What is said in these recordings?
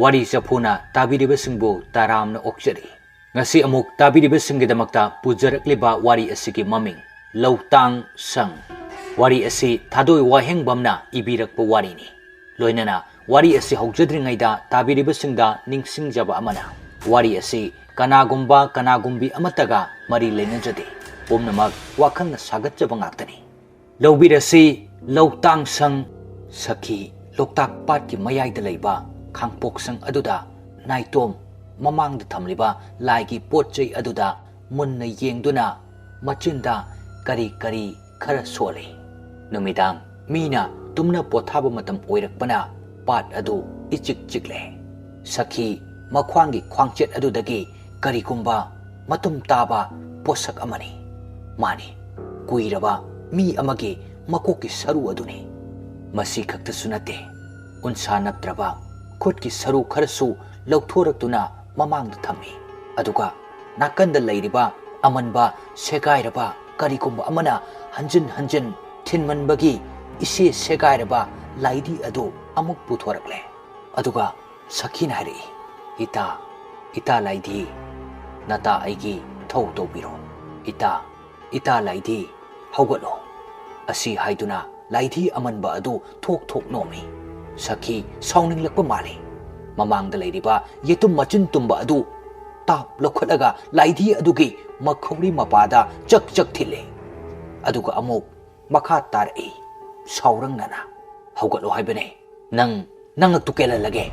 wari chafuna tabiribasingbu taramna okjari ngasi amuk tabiribasinggidamakta pujarakliba wari asigi maming Lautang Sang wari asi thadoi wahengbamna ibirakpa warini loinana wari asi haujadringaida tabiribasingda ningsingjaba amana wari asi kanagumbi amataga mari lenajade pumnamak wakhangna sagatjaba ngaktani lobirasi Lautang Sang Sakhi Loktak Patki Mayai Laiba Kangpok Sang Aduda Naitom Mamang the Tamliba Laigi Potjay Aduda Munna Yengduna Machinda Kari Kara Sole Numidang Mina Tumna Potaba Matam Oirakbana Pat Adu Ichik Chikle Sakhi Makwangi Kwangchet Adudagi Kari Kumba Matum Taba Posak Amani Mani Kuiraba Mi Amagi Makoki Saru Aduni Masi khaktasu nate unsa naptraba khotki saru kharasu lauthorактuna mamangda thami aduga nakanda leiriba amanba segairaba karigumba amana hanjin thinmanbagi ise segairaba laidi adu amuk puthorakle aduga sakhina hari ita laidi nata aigi thau tobiro ita laidi hawgalo asi haiduna Laidi amanba adu thok nomi Sakhi sauning lakpa mali mamangda leiriba yetum machin tumba adu tap lokhalaga laidi adugi makhawri mapada chak thile aduga amuk makha tarai saurang nana hawgalo haibane nang tukela lage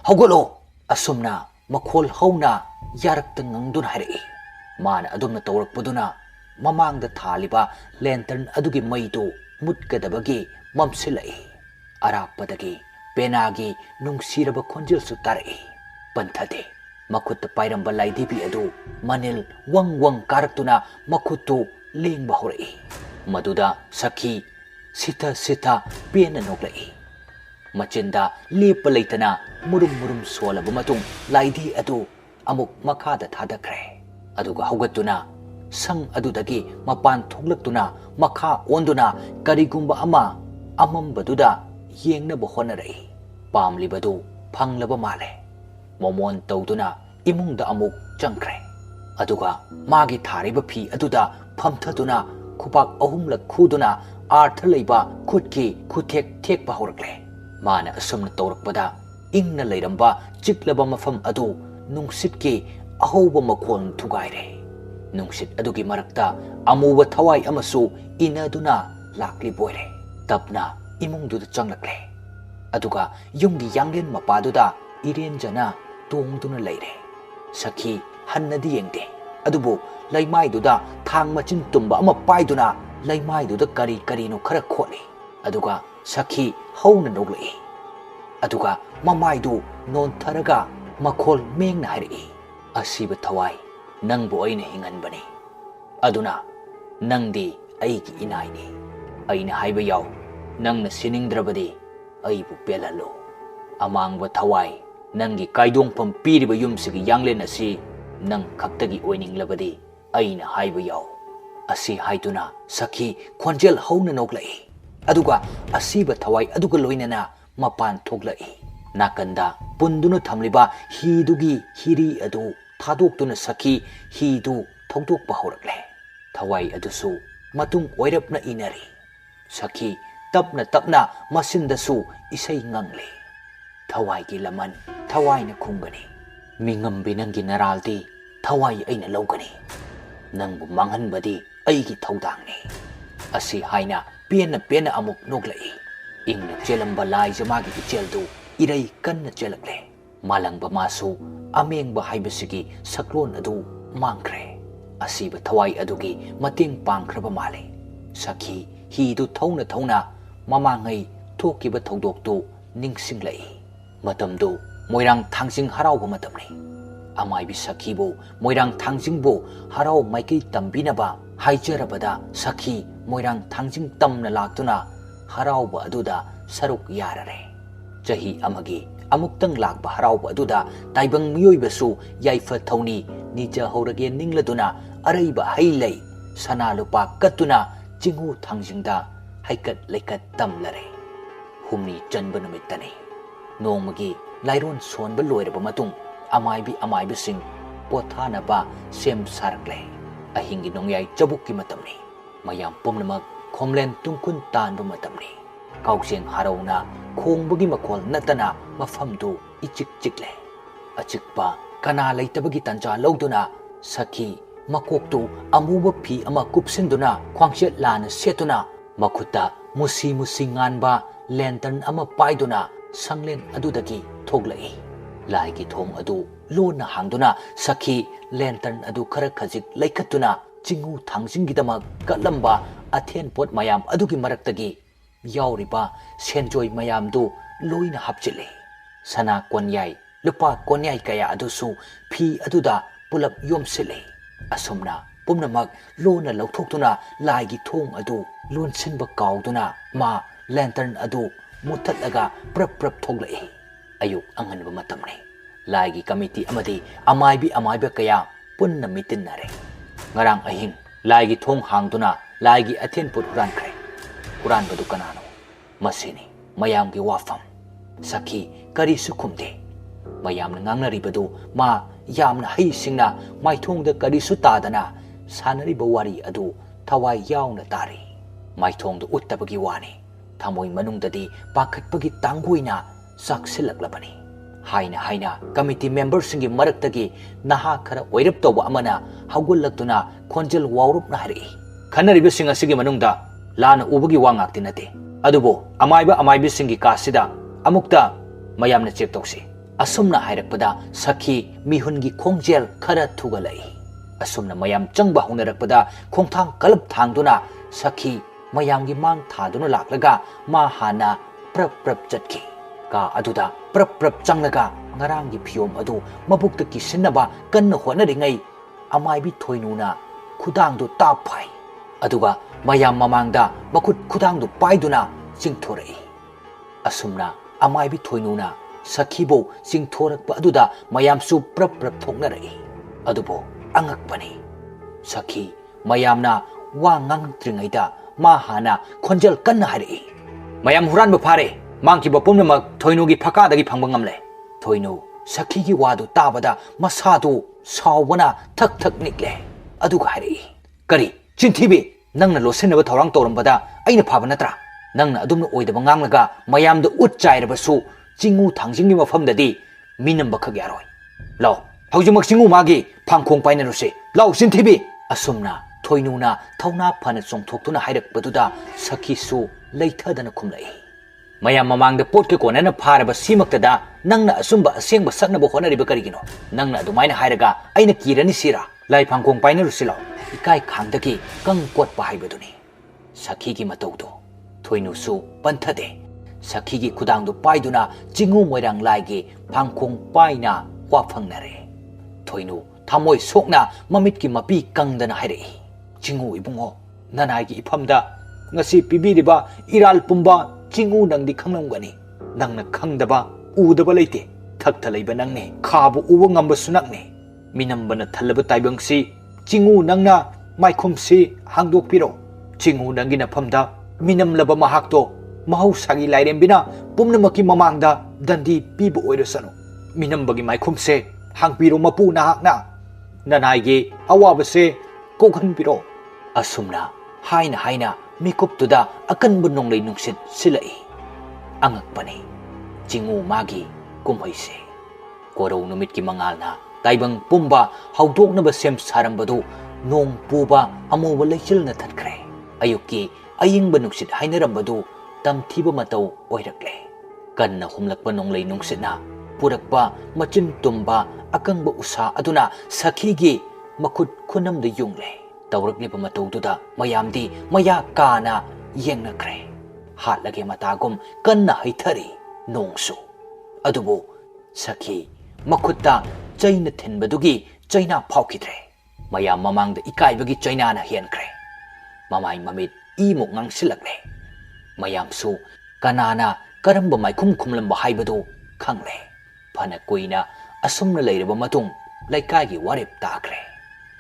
hawgalo asumna makhol hauna yarakta ngangdun harai mana adumna tawrakpaduna mamangda thaliba lantern adugi maidu mutgadabagi mamsilai arappadagi penagi nungsiraba khonjel su tarai panthade makut pairamba laidibi adu manil wang karaktuna makutu lengba horai maduda Sakhi sita pena noklai machinda lepa leitana murum solaba matung laidi adu amuk makhada thadakre aduga haugatuna Sang adudagi mapan thuklaktuna makha onduna karigumba ama amambaduda yengnaba honarai pamlibadu phanglaba male momon tawduna imungda amuk changkre aduga magi thariba phi aduda phamthaduna khupak ahumlak khuduna artha leiba khutki khuthek horakle mana asumna tawrakpada ingna leiramba chiklaba mafam adu nungsitki ahoba makhon thugaire Nungsit adugi marakta amuwa thawai amasu inaduna lakli boire tapna imungduda changlakle aduga yunggi yanglen mapaduda irenjana tongduna leire Sakhi hannadi yengde adubu laimaiduda thang machin tumba ama paiduna laimaiduda kari no khara kholi aduga Sakhi hauna noglei aduga mamaidu non tharaga makhol mengna hari asiba thawai Nangbu aina hinganbani aduna nangdi aigi inaini aina haiba yaw nangna siningdrabadi aibu pelalo amangba thawai nangi kaidongpam piriba yumsigi yanglen asi nang khaktagi oininglabadi aina haiba yaw asi haiduna Sakhi khonjel hauna noklai aduga asiba thawai aduga loinana mapan thoklai nakanda punduna thamliba hidugi hiri adu Thadokduna Sakhi hidu thongdokpa horakle thawai adusu matung oirapna inari Sakhi tapna masindasu isai ngangle thawai gi laman thawai na khungani mingambi nangi naraldi thawai aina lawgani nangbu manghanbadi aigi thaudangni asi haina pena amuk noglai ingna chelamba lai jamagi icheldu irai kanna chelakle malangba masu amengba haibasigi saklon adu mangkre asiba thawai adugi mateng pangkraba male Sakhi hidu thawna mamangai thokiba thodoktu ningsinglai matamdu moirang thangjing harauba matamni amaibi Sakhi bu moirang thangjing bu harau maikei tambinaba haijarabada Sakhi moirang thangjing tamna laktuna harauba aduda saruk yarare chahi amagi amuktang lakba harauba aduda taibang miyoibasu yaifa thawni nija horage ningladuna araiba hailei sana lupa katuna jingu thangjingda haikat leikat tamlare humni janba numittani nongmagi ꯂꯥꯏꯔꯣꯟ ꯁꯣꯟꯕ ꯂꯣꯏꯔꯕ ꯃꯇꯨꯡ ꯑꯃꯥꯏꯕꯁꯤꯡ ꯄꯣꯊꯥꯅꯕ ꯁꯦꯝ ꯁꯥꯔꯛꯂꯦ꯫ ꯑꯍꯤꯡꯒꯤ ꯅꯣꯡꯌꯥꯏ ꯆꯕꯨꯛꯀꯤ ꯃꯇꯝꯅꯤ꯫ ꯃꯌꯥꯝ ꯄꯨꯝꯅꯃꯛ ꯈꯣꯝꯂꯦꯟ ꯇꯨꯡꯈꯨꯟ ꯇꯥꯟꯕ ꯃꯇꯝꯅꯤ꯫ ꯀꯥꯎꯖꯦꯡ ꯍꯔꯧꯅ ꯈꯣꯡꯕꯒꯤ ꯃꯈꯣꯜ ꯅꯠꯇꯅ ꯃꯐꯝꯗꯨ ꯏꯆꯤꯛ ꯆꯤꯛꯂꯦ꯫ ꯑꯆꯤꯛꯄ ꯀꯅꯥ ꯂꯩꯇꯕꯒꯤ ꯇꯟꯖꯥ ꯂꯧꯗꯨꯅ ꯁꯈꯤ ꯃꯀꯣꯛꯇꯨ ꯑꯃꯨꯕ ꯐꯤ ꯑꯃ ꯀꯨꯞꯁꯤꯟꯗꯨꯅ ꯈ꯭ꯋꯥꯡꯆꯦꯠ ꯂꯥꯅ ꯁꯦꯠꯇꯨꯅ ꯃꯈꯨꯠꯇ ꯃꯨꯁꯤ ꯃꯨꯁꯤ ꯉꯥꯟꯕ ꯂꯦꯟꯇꯔꯟ ꯑꯃ ꯄꯥꯏꯗꯨꯅ ꯁꯪꯂꯦꯟ ꯑꯗꯨꯗꯒꯤ ꯊꯣꯛꯂꯛꯏ꯫ ꯂꯥꯏꯒꯤ ꯊꯣꯡ ꯑꯗꯨ ꯂꯣꯟꯅ ꯍꯥꯡꯗꯨꯅ ꯁꯈꯤ ꯂꯦꯟꯇꯔꯟ ꯑꯗꯨ ꯈꯔ ꯈꯖꯤꯛ ꯂꯩꯈꯠꯇꯨꯅ ꯆꯤꯡꯎ ꯊꯥꯡꯖꯤꯡꯒꯤꯗꯃꯛ ꯀꯠꯂꯝꯕ ꯑꯊꯦꯟꯄꯣꯠ ꯃꯌꯥꯝ ꯑꯗꯨꯒꯤ ꯃꯔꯛꯇꯒꯤ ꯌꯥꯎꯔꯤꯕ ꯁꯦꯟꯖꯣꯏ ꯃꯌꯥꯝꯗꯨ ꯂꯣꯏꯅ ꯍꯥꯞꯆꯤꯜꯂꯤ꯫ ꯁꯅꯥ ꯀꯣꯟꯌꯥꯏ ꯂꯨꯄꯥ ꯀꯣꯟꯌꯥꯏ ꯀꯌꯥ ꯑꯗꯨꯁꯨ ꯐꯤ ꯑꯗꯨꯗ ꯄꯨꯂꯞ ꯌꯣꯝꯁꯤꯜꯂꯤ꯫ ꯑꯁꯨꯝꯅ ꯄꯨꯝꯅꯃꯛ ꯂꯣꯟꯅ ꯂꯧꯊꯣꯛꯇꯨꯅ ꯂꯥꯏꯒꯤ ꯊꯣꯡ ꯑꯗꯨ ꯂꯣꯟꯁꯤꯟꯕ ꯀꯥꯎꯗꯨꯅ ꯃꯥ ꯂꯦꯟꯇꯔꯟ ꯑꯗꯨ ꯃꯨꯠꯊꯠꯂꯒ ꯄ꯭ꯔꯞ ꯄ꯭ꯔꯞ ꯊꯣꯛꯂꯛꯏ꯫ ꯑꯌꯨꯛ ꯑꯉꯟꯕ ꯃꯇꯝꯅꯤ꯫ ꯂꯥꯏꯒꯤ ꯀꯃꯤꯇꯤ ꯑꯃꯗꯤ ꯑꯃꯥꯏꯕ ꯀꯌꯥ ꯄꯨꯟꯅ ꯃꯤꯇꯤꯟꯅꯔꯦ꯫ ꯉꯔꯥꯡ ꯑꯍꯤꯡ ꯂꯥꯏꯒꯤ ꯊꯣꯡ ꯍꯥꯡꯗꯨꯅ ꯂꯥꯏꯒꯤ ꯑꯊꯦꯟꯄꯣꯠ ꯍꯨꯔꯥꯟꯈ꯭ꯔꯦ꯫ ꯍꯨꯔꯥꯟꯕꯗꯨ ꯀꯅꯥꯅꯣ? ꯃꯁꯤꯅꯤ ꯃꯌꯥꯝꯒꯤ ꯋꯥꯐꯝ꯫ ꯁꯈꯤ ꯀꯔꯤꯁꯨ ꯈꯨꯝꯗꯦ꯫ ꯃꯌꯥꯝꯅ ꯉꯥꯡꯅꯔꯤꯕꯗꯨ ꯃꯥ ꯌꯥꯝꯅ ꯍꯩꯁꯤꯡꯅ ꯃꯥꯏꯊꯣꯡꯗ ꯀꯔꯤꯁꯨ ꯇꯥꯗꯅ ꯁꯥꯟꯅꯔꯤꯕ ꯋꯥꯔꯤ ꯑꯗꯨ ꯊꯋꯥꯏ ꯌꯥꯎꯅ ꯇꯥꯔꯤ꯫ ꯃꯥꯏꯊꯣꯡꯗ ꯎꯠꯇꯕꯒꯤ ꯋꯥꯅꯤ, ꯊꯃꯣꯏ ꯃꯅꯨꯡꯗꯗꯤ ꯄꯥꯈꯠꯄꯒꯤ ꯇꯥꯡꯒꯣꯏꯅ ꯆꯥꯛꯁꯤꯜꯂꯛꯂꯕꯅꯤ꯫ ꯍꯥꯏꯅ ꯀꯃꯤꯇꯤ ꯃꯦꯝꯕꯔꯁꯤꯡꯒꯤ ꯃꯔꯛꯇꯒꯤ ꯅꯍꯥ ꯈꯔ ꯑꯣꯏꯔꯞ ꯇꯧꯕ ꯑꯃꯅ ꯍꯧꯒꯠꯂꯛꯇꯨꯅ ꯈꯣꯟꯖꯦꯜ ꯋꯥꯎꯔꯞꯅ ꯍꯥꯏꯔꯛꯏ꯫ ꯈꯟꯅꯔꯤꯕꯁꯤꯡ ꯑꯁꯤꯒꯤ ꯃꯅꯨꯡꯗ ꯂꯥꯟꯅ ꯎꯕꯒꯤ ꯋꯥ ꯉꯥꯛꯇꯤ ꯅꯠꯇꯦ꯫ ꯑꯗꯨꯕꯨ ꯑꯃꯥꯏꯕꯁꯤꯡꯒꯤ ꯀꯥꯁꯤꯗ ꯑꯃꯨꯛꯇ ꯃꯌꯥꯝꯅ ꯆꯦꯛ ꯇꯧꯁꯤ꯫ ꯑꯁꯨꯝꯅ ꯍꯥꯏꯔꯛꯄꯗ ꯁꯈꯤ ꯃꯤꯍꯨꯟꯒꯤ ꯈꯣꯡꯖꯦꯜ ꯈꯔ ꯊꯨꯒꯠꯂꯛꯏ꯫ ꯑꯁꯨꯝꯅ ꯃꯌꯥꯝ ꯆꯪꯕ ꯍꯧꯅꯔꯛꯄꯗ ꯈꯣꯡꯊꯥꯡ ꯀꯂꯞ ꯊꯥꯡꯗꯨꯅ ꯁꯈꯤ ꯃꯌꯥꯝꯒꯤ ꯃꯥꯡ ꯊꯥꯗꯨꯅ ꯂꯥꯛꯂꯒ ꯃꯥ ꯍꯥꯟꯅ ꯄ꯭ꯔꯞ ꯄ꯭ꯔꯞ ꯆꯠꯈꯤ꯫ ꯀꯥ ꯑꯗꯨꯗ ꯄ꯭ꯔꯞ ꯄ꯭ꯔꯞ ꯆꯪꯂꯒ ꯉꯔꯥꯡꯒꯤ ꯐꯤꯌꯣꯝ ꯑꯗꯨ ꯃꯕꯨꯛꯇ ꯀꯤꯁꯤꯟꯅꯕ ꯀꯟꯅ ꯍꯣꯠꯅꯔꯤꯉꯩ ꯑꯃꯥꯏꯕꯤ ꯊꯣꯏꯅꯨꯅ ꯈꯨꯗꯥꯡꯗꯨ ꯇꯥꯞ ꯐꯥꯏ꯫ ꯑꯗꯨꯒ ꯃꯌꯥꯝ ꯃꯃꯥꯡꯗ ꯃꯈꯨꯠ ꯈꯨꯗꯥꯡꯗꯨ ꯄꯥꯏꯗꯨꯅ ꯆꯤꯡꯊꯣꯔꯛꯏ꯫ ꯑꯁꯨꯝꯅ ꯑꯃꯥꯏꯕꯤ ꯊꯣꯏꯅꯨꯅ ꯁꯈꯤꯕꯨ ꯆꯤꯡꯊꯣꯔꯛꯄ ꯑꯗꯨꯗ ꯃꯌꯥꯝꯁꯨ ꯄ꯭ꯔꯞ ꯄ꯭ꯔꯞ ꯊꯣꯛꯅꯔꯛꯏ꯫ ꯑꯗꯨꯕꯨ ꯑꯉꯛꯄꯅꯤ, ꯁꯈꯤ ꯃꯌꯥꯝꯅ ꯋꯥ ꯉꯥꯡꯂꯛꯇ꯭ꯔꯤꯉꯩꯗ ꯃꯥ ꯍꯥꯟꯅ ꯈꯣꯟꯖꯦꯜ ꯀꯟꯅ ꯍꯥꯏꯔꯛꯏ꯫ ꯃꯌꯥꯝ ꯍꯨꯔꯥꯟꯕ ꯐꯥꯔꯦ꯫ ꯃꯥꯡꯈꯤꯕ ꯄꯨꯝꯅꯃꯛ ꯊꯣꯏꯅꯨꯒꯤ ꯐꯀꯥꯗꯒꯤ ꯐꯪꯕ ꯉꯝꯂꯦ꯫ ꯊꯣꯏꯅꯨ ꯁꯈꯤꯒꯤ ꯋꯥꯗꯨ ꯇꯥꯕꯗ ꯃꯁꯥꯗꯨ ꯁꯥꯎꯕꯅ ꯊꯛ ꯊꯛ ꯅꯤꯛꯂꯦ꯫ ꯑꯗꯨꯒ ꯍꯥꯏꯔꯛꯏ, ꯀꯔꯤ ꯆꯤꯟꯊꯤꯕꯤ! ꯅꯪꯅ ꯂꯣꯠꯁꯤꯟꯅꯕ ꯊꯧꯔꯥꯡ ꯇꯧꯔꯝꯕꯗ ꯑꯩꯅ ꯐꯥꯕ ꯅꯠꯇ꯭ꯔꯥ? ꯅꯪꯅ ꯑꯗꯨꯝꯅ ꯑꯣꯏꯗꯕ ꯉꯥꯡꯂꯒ ꯃꯌꯥꯝꯗ ꯎꯠ ꯆꯥꯏꯔꯕꯁꯨ ꯆꯤꯡꯎ ꯊꯥꯡꯖꯤꯡꯒꯤ ꯃꯐꯝꯗꯗꯤ ꯃꯤꯅꯝꯕꯈꯛ ꯌꯥꯔꯣꯏ꯫ ꯂꯥꯎ, ꯍꯧꯖꯤꯛꯃꯛ ꯆꯤꯡꯎ ꯃꯥꯒꯤ ꯐꯥꯡꯈꯣꯡ ꯄꯥꯏꯅꯔꯨꯁꯤ꯫ ꯂꯥꯎ ꯆꯤꯟꯊꯤꯕꯤ! ꯑꯁꯨꯝꯅ ꯊꯣꯏꯅꯨꯅ ꯊꯧꯅꯥ ꯐꯅ ꯆꯣꯡꯊꯣꯛꯇꯨꯅ ꯍꯥꯏꯔꯛꯄꯗꯨꯗ ꯁꯈꯤꯁꯨ ꯂꯩꯊꯗꯅ ꯈꯨꯝꯂꯛꯏ꯫ ꯃꯌꯥꯝ ꯃꯃꯥꯡꯗ ꯄꯣꯠꯀ ꯀꯣꯟꯅꯅ ꯐꯥꯔꯕ ꯁꯤꯃꯛꯇꯗ ꯅꯪꯅ ꯑꯁꯨꯝꯕ ꯑꯁꯦꯡꯕ ꯁꯛꯅꯕ ꯍꯣꯠꯅꯔꯤꯕ ꯀꯔꯤꯒꯤꯅꯣ? ꯅꯪꯅ ꯑꯗꯨꯃꯥꯏꯅ ꯍꯥꯏꯔꯒ ꯑꯩꯅ ꯀꯤꯔꯅꯤ ꯁꯤꯔꯥ? ꯂꯥꯏ ꯐꯥꯡꯈꯣꯡ ꯄꯥꯏꯅꯔꯨꯁꯤ ꯂꯥꯎ꯫ ꯏꯀꯥꯏ ꯈꯥꯡꯗꯒꯤ ꯀꯪ ꯀꯣꯠꯄ ꯍꯥꯏꯕꯗꯨꯅꯤ ꯁꯈꯤꯒꯤ ꯃꯇꯧꯗꯣ꯫ ꯊꯣꯏꯅꯨꯁꯨ ꯄꯟꯊꯗꯦ꯫ ꯁꯈꯤꯒꯤ ꯈꯨꯗꯥꯡꯗꯨ ꯄꯥꯏꯗꯨꯅ ꯆꯤꯡꯎ ꯃꯣꯏꯔꯥꯡ ꯂꯥꯏꯒꯤ ꯐꯥꯡꯈꯣꯡ ꯄꯥꯏꯅ ꯋꯥꯐꯪꯅꯔꯦ꯫ ꯊꯣꯏꯅꯨ ꯊꯃꯣꯏ ꯁꯣꯛꯅ ꯃꯃꯤꯠꯀꯤ ꯃꯄꯤ ꯀꯪꯗꯅ ꯍꯥꯏꯔꯛꯏ, ꯆꯤꯡꯎ ꯏꯕꯨꯡꯉꯣ, ꯅꯅꯥꯏꯒꯤ ꯏꯐꯝꯗ ꯉꯁꯤ ꯄꯤꯕꯤꯔꯤꯕ ꯏꯔꯥꯜ ꯄꯨꯝꯕ ꯆꯤꯡꯎ ꯅꯪꯗꯤ ꯈꯪꯂꯝꯒꯅꯤ꯫ ꯅꯪꯅ ꯈꯪꯗꯕ ꯎꯗꯕ ꯂꯩꯇꯦ꯫ ꯊꯛꯇ ꯂꯩꯕ ꯅꯪꯅꯤ, ꯈꯥꯕꯨ ꯎꯕ ꯉꯝꯕꯁꯨ ꯅꯪꯅꯤ꯫ ꯃꯤꯅꯝꯕꯅ ꯊꯜꯂꯕ ꯇꯥꯏꯕꯪꯁꯤ ꯆꯤꯡꯎ ꯅꯪꯅ ꯃꯥꯏꯈꯨꯝꯁꯤ ꯍꯥꯡꯗꯣꯛꯄꯤꯔꯣ꯫ ꯆꯤꯡꯎ ꯅꯪꯒꯤ ꯅꯐꯝꯗ ꯃꯤꯅꯝꯂꯕ ꯃꯍꯥꯛꯇꯣ ꯃꯍꯧꯁꯥꯒꯤ ꯂꯥꯏꯔꯦꯝꯕꯤꯅ ꯄꯨꯝꯅꯃꯛꯀꯤ ꯃꯃꯥꯡꯗ ꯗꯟꯗꯤ ꯄꯤꯕ ꯑꯣꯏꯔꯁꯅꯨ꯫ ꯃꯤꯅꯝꯕꯒꯤ ꯃꯥꯏꯈꯨꯝꯁꯦ ꯍꯥꯡꯕꯤꯔꯣ ꯃꯄꯨ ꯅꯍꯥꯛꯅ꯫ ꯅꯅꯥꯏꯒꯤ ꯑꯋꯥꯕꯁꯦ ꯀꯣꯛꯍꯟꯕꯤꯔꯣ꯫ ꯑꯁꯨꯝꯅ ꯍꯥꯏꯅ ꯃꯤꯀꯨꯞꯇꯨꯗ ꯑꯀꯟꯕ ꯅꯣꯡꯂꯩ ꯅꯨꯡꯁꯤꯠ ꯁꯤꯜꯂꯛꯏ꯫ ꯑꯉꯛꯄꯅꯤ ꯆꯤꯡꯎ ꯃꯥꯒꯤ ꯀꯨꯝꯍꯩꯁꯦ꯫ ꯀꯣꯔꯧ ꯅꯨꯃꯤꯠꯀꯤ ꯃꯉꯥꯜꯅ ꯇꯥꯏꯕꯪ ꯄꯨꯝꯕ ꯍꯧꯗꯣꯛꯅꯕ ꯁꯦꯝ ꯁꯥꯔꯝꯕꯗꯨ ꯅꯣꯡ ꯄꯨꯕ ꯑꯃꯨꯕ ꯂꯩꯆꯤꯜꯅ ꯊꯠꯈ꯭ꯔꯦ꯫ ꯑꯌꯨꯛꯀꯤ ꯑꯏꯪꯕ ꯅꯨꯡꯁꯤꯠ ꯍꯥꯏꯅꯔꯝꯕꯗꯨ ꯇꯝꯊꯤꯕ ꯃꯇꯧ ꯑꯣꯏꯔꯛꯂꯦ꯫ ꯀꯟꯅ ꯍꯨꯝꯂꯛꯄ ꯅꯣꯡꯂꯩ ꯅꯨꯡꯁꯤꯠꯅ ꯄꯨꯔꯛꯄ ꯃꯆꯤꯟ ꯇꯨꯝꯕ ꯑꯀꯪꯕ ꯎꯁꯥ ꯑꯗꯨꯅ ꯁꯈꯤꯒꯤ ꯃꯈꯨꯠ ꯈꯨꯅꯝꯗ ꯌꯨꯡꯂꯦ꯫ ꯇꯧꯔꯛꯂꯤꯕ ꯃꯇꯧꯗꯨꯗ ꯃꯌꯥꯝꯗꯤ ꯃꯌꯥ ꯀꯥꯅ ꯌꯦꯡꯅꯈ꯭ꯔꯦ꯫ ꯍꯥꯠꯂꯒꯦ ꯃꯇꯥꯒꯨꯝ ꯀꯟꯅ ꯍꯩꯊꯔꯤ ꯅꯣꯡꯁꯨ꯫ ꯑꯗꯨꯕꯨ ꯁꯈꯤ ꯃꯈꯨꯠꯇ ꯆꯩꯅ ꯊꯤꯟꯕꯗꯨꯒꯤ ꯆꯩꯅꯥ ꯐꯥꯎꯈꯤꯗ꯭ꯔꯦ꯫ ꯃꯌꯥꯝ ꯃꯃꯥꯡꯗ ꯏꯀꯥꯏꯕꯒꯤ ꯆꯩꯅꯥꯅ ꯍꯦꯟꯈ꯭ꯔꯦ꯫ ꯃꯃꯥꯏ ꯃꯃꯤꯠ ꯏꯃꯨꯛ ꯉꯥꯡꯁꯤꯜꯂꯛꯂꯦ꯫ ꯃꯌꯥꯝꯁꯨ ꯀꯅꯥꯅ ꯀꯔꯝꯕ ꯃꯥꯏꯈꯨꯝ ꯈꯨꯝꯂꯝꯕ ꯍꯥꯏꯕꯗꯨ ꯈꯪꯂꯦ꯫ ꯐꯅ ꯀꯨꯏꯅ ꯑꯁꯨꯝꯅ ꯂꯩꯔꯕ ꯃꯇꯨꯡ ꯂꯩꯀꯥꯏꯒꯤ ꯋꯥꯔꯦꯞ ꯇꯥꯈ꯭ꯔꯦ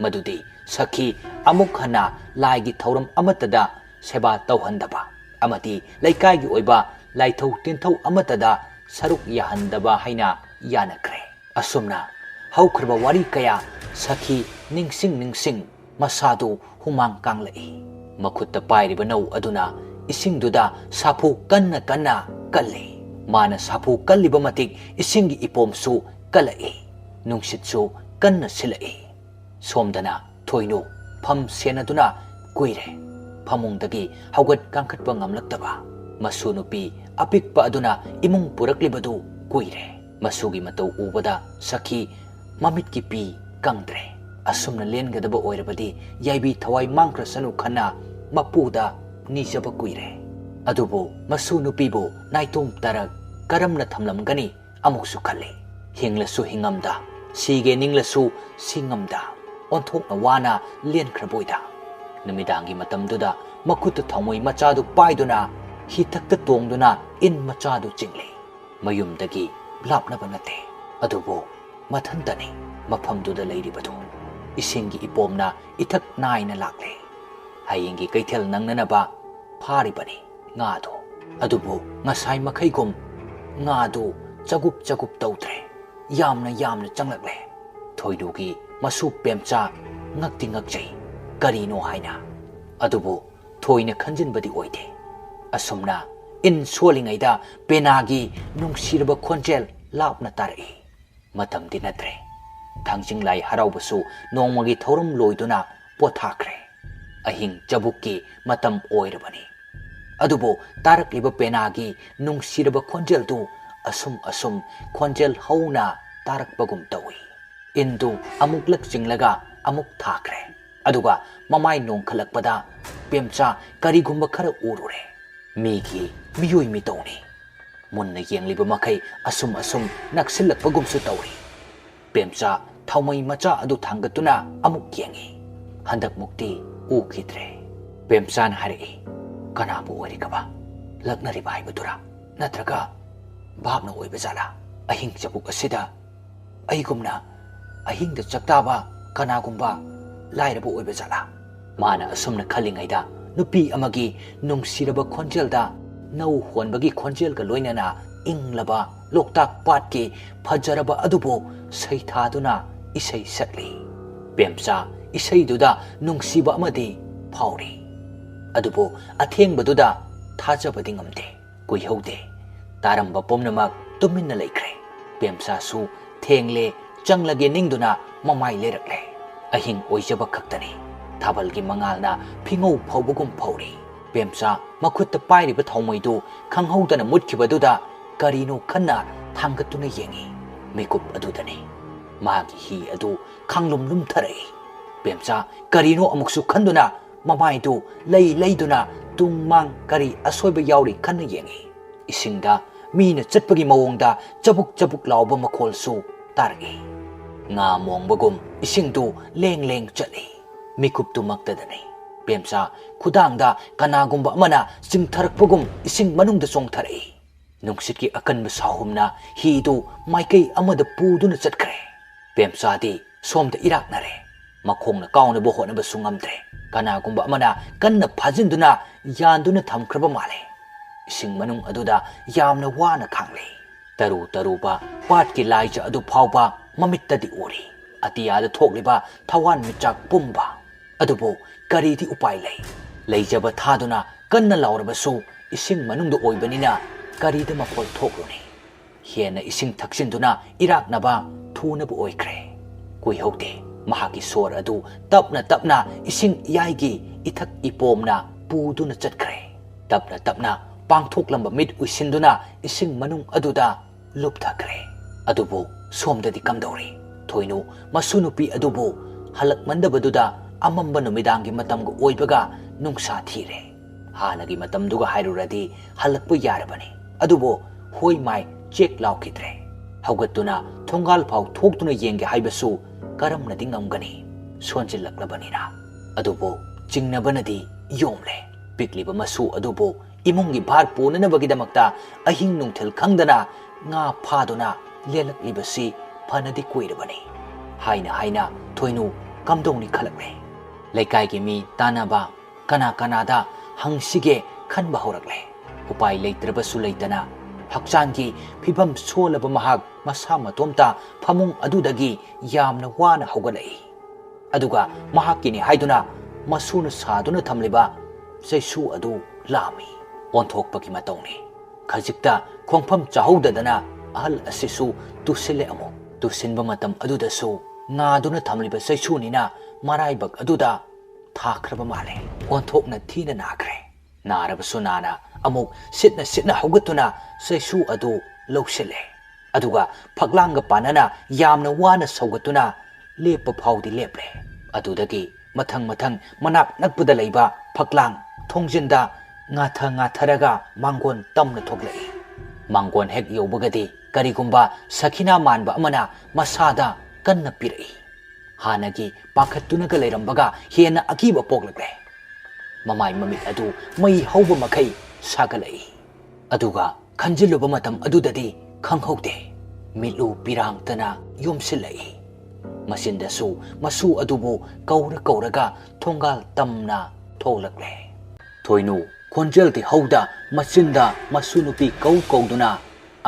ꯃꯗꯨꯗꯤ ꯁꯈꯤ ꯑꯃꯨꯛ ꯍꯟꯅ ꯂꯥꯏꯒꯤ ꯊꯧꯔꯝ ꯑꯃꯠꯇꯗ ꯁꯦꯕꯥ ꯇꯧꯍꯟꯗꯕ ꯑꯃꯗꯤ ꯂꯩꯀꯥꯏꯒꯤ ꯑꯣꯏꯕ ꯂꯥꯏꯊꯧ ꯇꯤꯟꯊꯧ ꯑꯃꯠꯇꯗ saruk yahandaba haina yanakre asumna haukraba wari kaya sakhi ningsing masadu humang kanglai makutta pairiba nau aduna isingduda sapu kanna kalle mana sapu kalliba matik isingi ipomsu kalai nungsitsu kanna silai somdana thoinu pham senaduna kuire phamungdagi haugat kangkhatpa ngamlaktaba masu nupi apikpa aduna imung puraklibadu kuire masugi matau ubada sakhi mamitki pi kangdre asumna lengadaba oirabadi yaibi thawai mangkra sanu khana mapuda nisaba kuire adubo masu nupibo naitom tarak karamna thamlamgani amuksu khalle hinglasu hingamda sige ninglasu singamda onthokna wana lenkhraboida numidangi matamduda makuta thamoi machadu paiduna hitakta tongduna in machadu chingli mayumdagi lapnaba nate adubo mathantani mafamduda leiribadu isingi ipomna ithak naina lakle hayingi kaithel nangnanaba pharibani ngado adubo ngasai makhaigum ngado chagup tautre yamna changlakle thoidugi masu pemcha ngakti ngakjai karino haina adubo thoina khanjinbadi oide asumna in solingaida penagi nungsiraba khonjel lapna tarai matamdi natre thangjing lai haraubasu nongmagi thorum loiduna pothakre ahing chabukki matam oirabani adubo tarakliba penagi nungsiraba khonjel du asum khonjel hauna tarakpagum tawi indu amuklak jinglaga amuk thakre aduga mamai nong khalakpada pemcha karigumba khara urure migi miyoi mitoni munna yengliba makai asum naksilakpagumsu tawi pemcha thaumai macha adu thangatuna amuk yengi handak mukti ukidre pemchan hari kanabu orikaba laknari bai badura natraga babna oi bezala ahing chabuk asida aigumna ahing da chaktaba kanagumba lairabu oi bezala mana asumna khalingaida nupi amagi nungsiraba khonjelda nau honbagi khonjel ga loinana inglaba loktak patki phajaraba adubo saithaduna isai sakli pemcha isai duda nungsiba amadi phauri adubo athengbaduda thajabadi ngamde kuihaude taramba pomnamak tuminna laikre pemcha su thengle changlage ningduna mamai lerakle ahing oijaba khaktani thabalgi mangalna phingau phawbugum phauri pemcha makhutta pairiba thaumoidu khanghaudana mutkibaduda karino khanna thangatuna yengi mekup adudani magi hi adu khanglum tharai pemcha karino amuksu khanduna mamaidu leiduna tungmang kari asoiba yauri khanna yengi isingda mina chatpagi mawongda chabuk lauba makholsu targi nga mongbagum isingdu leng chali mikuptu maktadani pemcha khudangda kanagumba amana chimtharakpagum ising manungda chongtharai nungsitki akanba sahumna hidu maikai amada puduna chatkre pemcha di somda iraknare makhongna kauna bo hona ba sungamdre kanagumba amana kanna phajinduna yanduna thamkraba male ising manung aduda yamna wana khangle taruba patki laija adu phawba mamittadi uri atiyada thokliba thawan michak pumba adubo karidi upai leijaba thaduna kanna laurabasu ising manungdu oibanina karida makhol thokruni hena ising thaksinduna iraknaba thunabu oikre kuihaude mahaki sor adu tapna ising yaigi ithak ipomna puduna chatkre tapna pangthoklamba mit uisinduna ising manung aduda lupthakre adubu somdadi kamdori thoinu masunupi adubu halak mandabaduda amamba numidangi matamgu oibaga nungsa thire hanagi matamduga hairuradi halakpu yarabani adubo hoi mai check laukidre haugatuna thongal phau thoktuna yenge haibasu karamnadi ngamgani sonjillaklabanina adubo chingnabanadi yomle pikliba masu adubo imungi bhar punanabagidamakta ahing nungthel khangdana nga phaduna lelaklibasi phanadi kuirabani haina thoinu kamdongni khalakle laikai gi mi tanaba kanada hangsige khanba horakle upai leitrabasu leitana ꯍꯛꯆꯥꯡꯒꯤ ꯐꯤꯕꯝ ꯁꯣꯜꯂꯕ ꯃꯍꯥꯛ ꯃꯁꯥ ꯃꯇꯣꯝꯇ ꯐꯃꯨꯡ ꯑꯗꯨꯗꯒꯤ ꯌꯥꯝꯅ ꯋꯥꯅ ꯍꯧꯒꯠꯂꯛꯏ ꯑꯗꯨꯒ ꯃꯍꯥꯛꯀꯤꯅꯤ ꯍꯥꯏꯗꯨꯅ ꯃꯁꯨꯅ ꯁꯥꯗꯨꯅ ꯊꯝꯂꯤꯕ ꯆꯩꯁꯨ ꯑꯗꯨ ꯂꯥꯝꯃꯤ ꯑꯣꯟꯊꯣꯛꯄꯒꯤ ꯃꯇꯧꯅꯤ ꯈꯖꯤꯛꯇ ꯈꯣꯡꯐꯝ ꯆꯥꯍꯧꯗꯗꯅ ꯑꯍꯜ ꯑꯁꯤꯁꯨ ꯇꯨꯁꯤꯜꯂꯦ ꯑꯃꯨꯛ ꯇꯨꯁꯤꯟꯕ ꯃꯇꯝ ꯑꯗꯨꯗꯁꯨ ꯉꯥꯗꯨꯅ ꯊꯝꯂꯤꯕ ꯆꯩꯁꯨꯅꯤꯅ ꯃꯔꯥꯏꯕꯛ ꯑꯗꯨꯗ ꯊꯥꯈ꯭ꯔꯕ ꯃꯥꯜꯂꯦ ꯑꯣꯟꯊꯣꯛꯅ ꯊꯤꯅ ꯅꯥꯈ꯭ꯔꯦ ꯅꯥꯔꯕꯁꯨ ꯅꯥꯅ ꯑꯃꯨꯛ ꯁꯤꯠꯅ ꯍꯧꯒꯠꯇꯨꯅ ꯆꯩꯁꯨ ꯑꯗꯨ ꯂꯧꯁꯤꯜꯂꯦ ꯑꯗꯨꯒ ꯐꯛꯂꯥꯡꯒ ꯄꯥꯟꯅꯅ ꯌꯥꯝꯅ ꯋꯥꯅ ꯁꯧꯒꯠꯇꯨꯅ ꯂꯦꯞꯄ ꯐꯥꯎꯗꯤ ꯂꯦꯞꯂꯦ ꯑꯗꯨꯗꯒꯤ ꯃꯊꯪ ꯃꯅꯥꯛ ꯅꯛꯄꯗ ꯂꯩꯕ ꯐꯛꯂꯥꯡ ꯊꯣꯡꯖꯤꯟꯗ ꯉꯥꯊꯔꯒ ꯃꯥꯡꯒꯣꯟ ꯇꯝꯅ ꯊꯣꯛꯂꯛꯏ ꯃꯥꯡꯒꯣꯟ ꯍꯦꯛ ꯌꯧꯕꯒꯗꯤ ꯀꯔꯤꯒꯨꯝꯕ ꯁꯈꯤꯅꯥ ꯃꯥꯟꯕ ꯑꯃꯅ ꯃꯁꯥꯗ ꯀꯟꯅ ꯄꯤꯔꯛꯏ ꯍꯥꯟꯅꯒꯤ ꯄꯥꯈꯠꯇꯨꯅꯒ ꯂꯩꯔꯝꯕꯒ ꯍꯦꯟꯅ ꯑꯀꯤꯕ ꯄꯣꯛꯂꯛꯂꯦ ꯃꯃꯥꯏ ꯃꯃꯤꯠ ꯑꯗꯨ ꯃꯩ ꯍꯧꯕ ꯃꯈꯩ ꯁꯥꯒꯠꯂꯛꯏ ꯑꯗꯨꯒ ꯈꯟꯖꯤꯜꯂꯨꯕ ꯃꯇꯝ ꯑꯗꯨꯗꯗꯤ ꯈꯪꯍꯧꯗꯦ ꯃꯤꯠꯂꯨ ꯄꯤꯔꯥꯡꯇꯅ ꯌꯣꯝꯁꯤꯜꯂꯛꯏ ꯃꯆꯤꯟꯗꯁꯨ ꯃꯁꯨ ꯑꯗꯨꯕꯨ ꯀꯧꯔꯒ ꯊꯣꯡꯒꯥꯜ ꯇꯝꯅ ꯊꯣꯛꯂꯛꯂꯦ ꯊꯣꯏꯅꯨ ꯈꯣꯟꯖꯦꯜꯗꯤ ꯍꯧꯗ ꯃꯆꯤꯟꯗ ꯃꯁꯨ ꯅꯨꯄꯤ ꯀꯧꯗꯨꯅ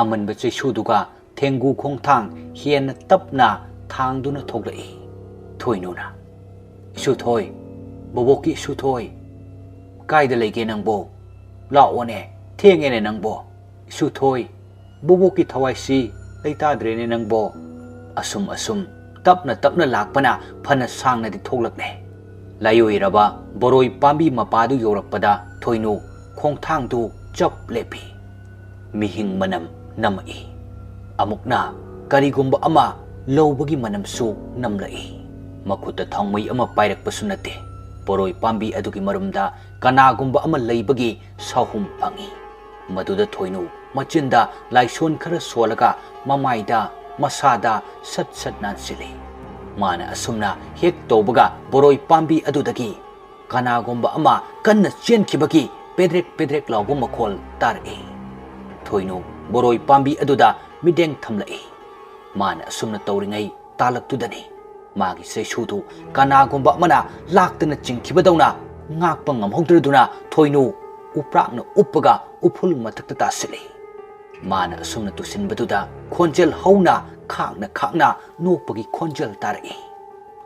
ꯑꯃꯟꯕ ꯆꯩꯁꯨꯗꯨꯒ ꯊꯦꯡꯒꯨ ꯈꯣꯡꯊꯥꯡ ꯍꯦꯟꯅ ꯇꯞꯅ ꯊꯥꯡꯗꯨꯅ ꯊꯣꯛꯂꯛꯏ ꯊꯣꯏꯅꯨꯅ ꯏꯁꯨꯊꯣꯏ ꯕꯣꯕꯣꯛꯀꯤ ꯏꯁꯨꯊꯣꯏ ꯀꯥꯏꯗ ꯂꯩꯒꯦ ꯅꯪꯕꯣ ꯂꯥꯛꯑꯣꯅꯦ ꯊꯦꯡꯉꯦꯅꯦ ꯅꯪꯕꯣ ꯏꯁꯨꯊꯣꯏ ꯕꯣꯕꯣꯛꯀꯤ ꯊꯋꯥꯏꯁꯤ ꯂꯩꯇꯥꯗ꯭ꯔꯦꯅꯦ ꯅꯪꯕꯣ ꯑꯁꯨꯝ ꯇꯞꯅ ꯂꯥꯛꯄꯅ ꯐꯅ ꯁꯥꯡꯅꯗꯤ ꯊꯣꯛꯂꯛꯂꯦ ꯂꯥꯏꯑꯣꯏꯔꯕ ꯕꯣꯔꯣꯏ ꯄꯥꯝꯕꯤ ꯃꯄꯥꯗꯨ ꯌꯧꯔꯛꯄꯗ ꯊꯣꯏꯅꯨ ꯈꯣꯡꯊꯥꯡꯗꯨ ꯆꯞ ꯂꯦꯞꯄꯤ ꯃꯤꯍꯤꯡ ꯃꯅꯝ ꯅꯝꯃꯛꯏ ꯑꯃꯨꯛꯅ ꯀꯔꯤꯒꯨꯝꯕ ꯑꯃ ꯂꯧꯕꯒꯤ ꯃꯅꯝꯁꯨ ꯅꯝꯂꯛꯏ ꯃꯈꯨꯠꯇ ꯊꯥꯎꯃꯩ ꯑꯃ ꯄꯥꯏꯔꯛꯄꯁꯨ ꯅꯠꯇꯦ ꯕꯣꯔꯣꯏ ꯄꯥꯝꯕꯤ ꯑꯗꯨꯒꯤ ꯃꯔꯨꯝꯗ ꯀꯅꯥꯒꯨꯝꯕ ꯑꯃ ꯂꯩꯕꯒꯤ ꯁꯥꯍꯨꯝ ꯐꯪꯏ ꯃꯗꯨꯗ ꯊꯣꯏꯅꯨ ꯃꯆꯤꯟꯗ ꯂꯥꯏꯁꯣꯟ ꯈꯔ ꯁꯣꯜꯂꯒ ꯃꯃꯥꯏꯗ ꯃꯁꯥꯗ ꯁꯠ ꯅꯥꯟꯁꯤꯜꯂꯤ ꯃꯥꯅ ꯑꯁꯨꯝꯅ ꯍꯦꯛ ꯇꯧꯕꯒ ꯕꯣꯔꯣꯏ ꯄꯥꯝꯕꯤ ꯑꯗꯨꯗꯒꯤ ꯀꯅꯥꯒꯨꯝꯕ ꯑꯃ ꯀꯟꯅ ꯆꯦꯟꯈꯤꯕꯒꯤ ꯄꯦꯗ꯭ꯔꯦꯛ ꯂꯥꯎꯕ ꯃꯈꯣꯜ ꯇꯥꯔꯛꯏ ꯊꯣꯏꯅꯨ ꯕꯣꯔꯣꯏ ꯄꯥꯝꯕꯤ ꯑꯗꯨꯗ ꯃꯤꯠꯌꯦꯡ ꯊꯝꯂꯛꯏ ꯃꯥꯅ ꯑꯁꯨꯝꯅ ꯇꯧꯔꯤꯉꯩ ꯇꯥꯂꯛꯇꯨꯗꯅꯤ ꯃꯥꯒꯤ ꯆꯩꯁꯨꯗꯨ ꯀꯅꯥꯒꯨꯝꯕ ꯑꯃꯅ ꯂꯥꯛꯇꯅ ꯆꯤꯡꯈꯤꯕꯗꯧꯅ ꯉꯥꯛꯄ ꯉꯝꯍꯧꯗ꯭ꯔꯗꯨꯅ ꯊꯣꯏꯅꯨ ꯎꯄ꯭ꯔꯥꯛꯅ ꯎꯞꯄꯒ ꯎꯐꯨꯜ ꯃꯊꯛꯇ ꯇꯥꯁꯤꯜꯂꯤ ꯃꯥꯅ ꯑꯁꯨꯝꯅ ꯇꯨꯁꯤꯟꯕꯗꯨꯗ ꯈꯣꯟꯖꯦꯜ ꯍꯧꯅ ꯈꯥꯛꯅ ꯅꯣꯛꯄꯒꯤ ꯈꯣꯟꯖꯦꯜ ꯇꯥꯔꯛꯏ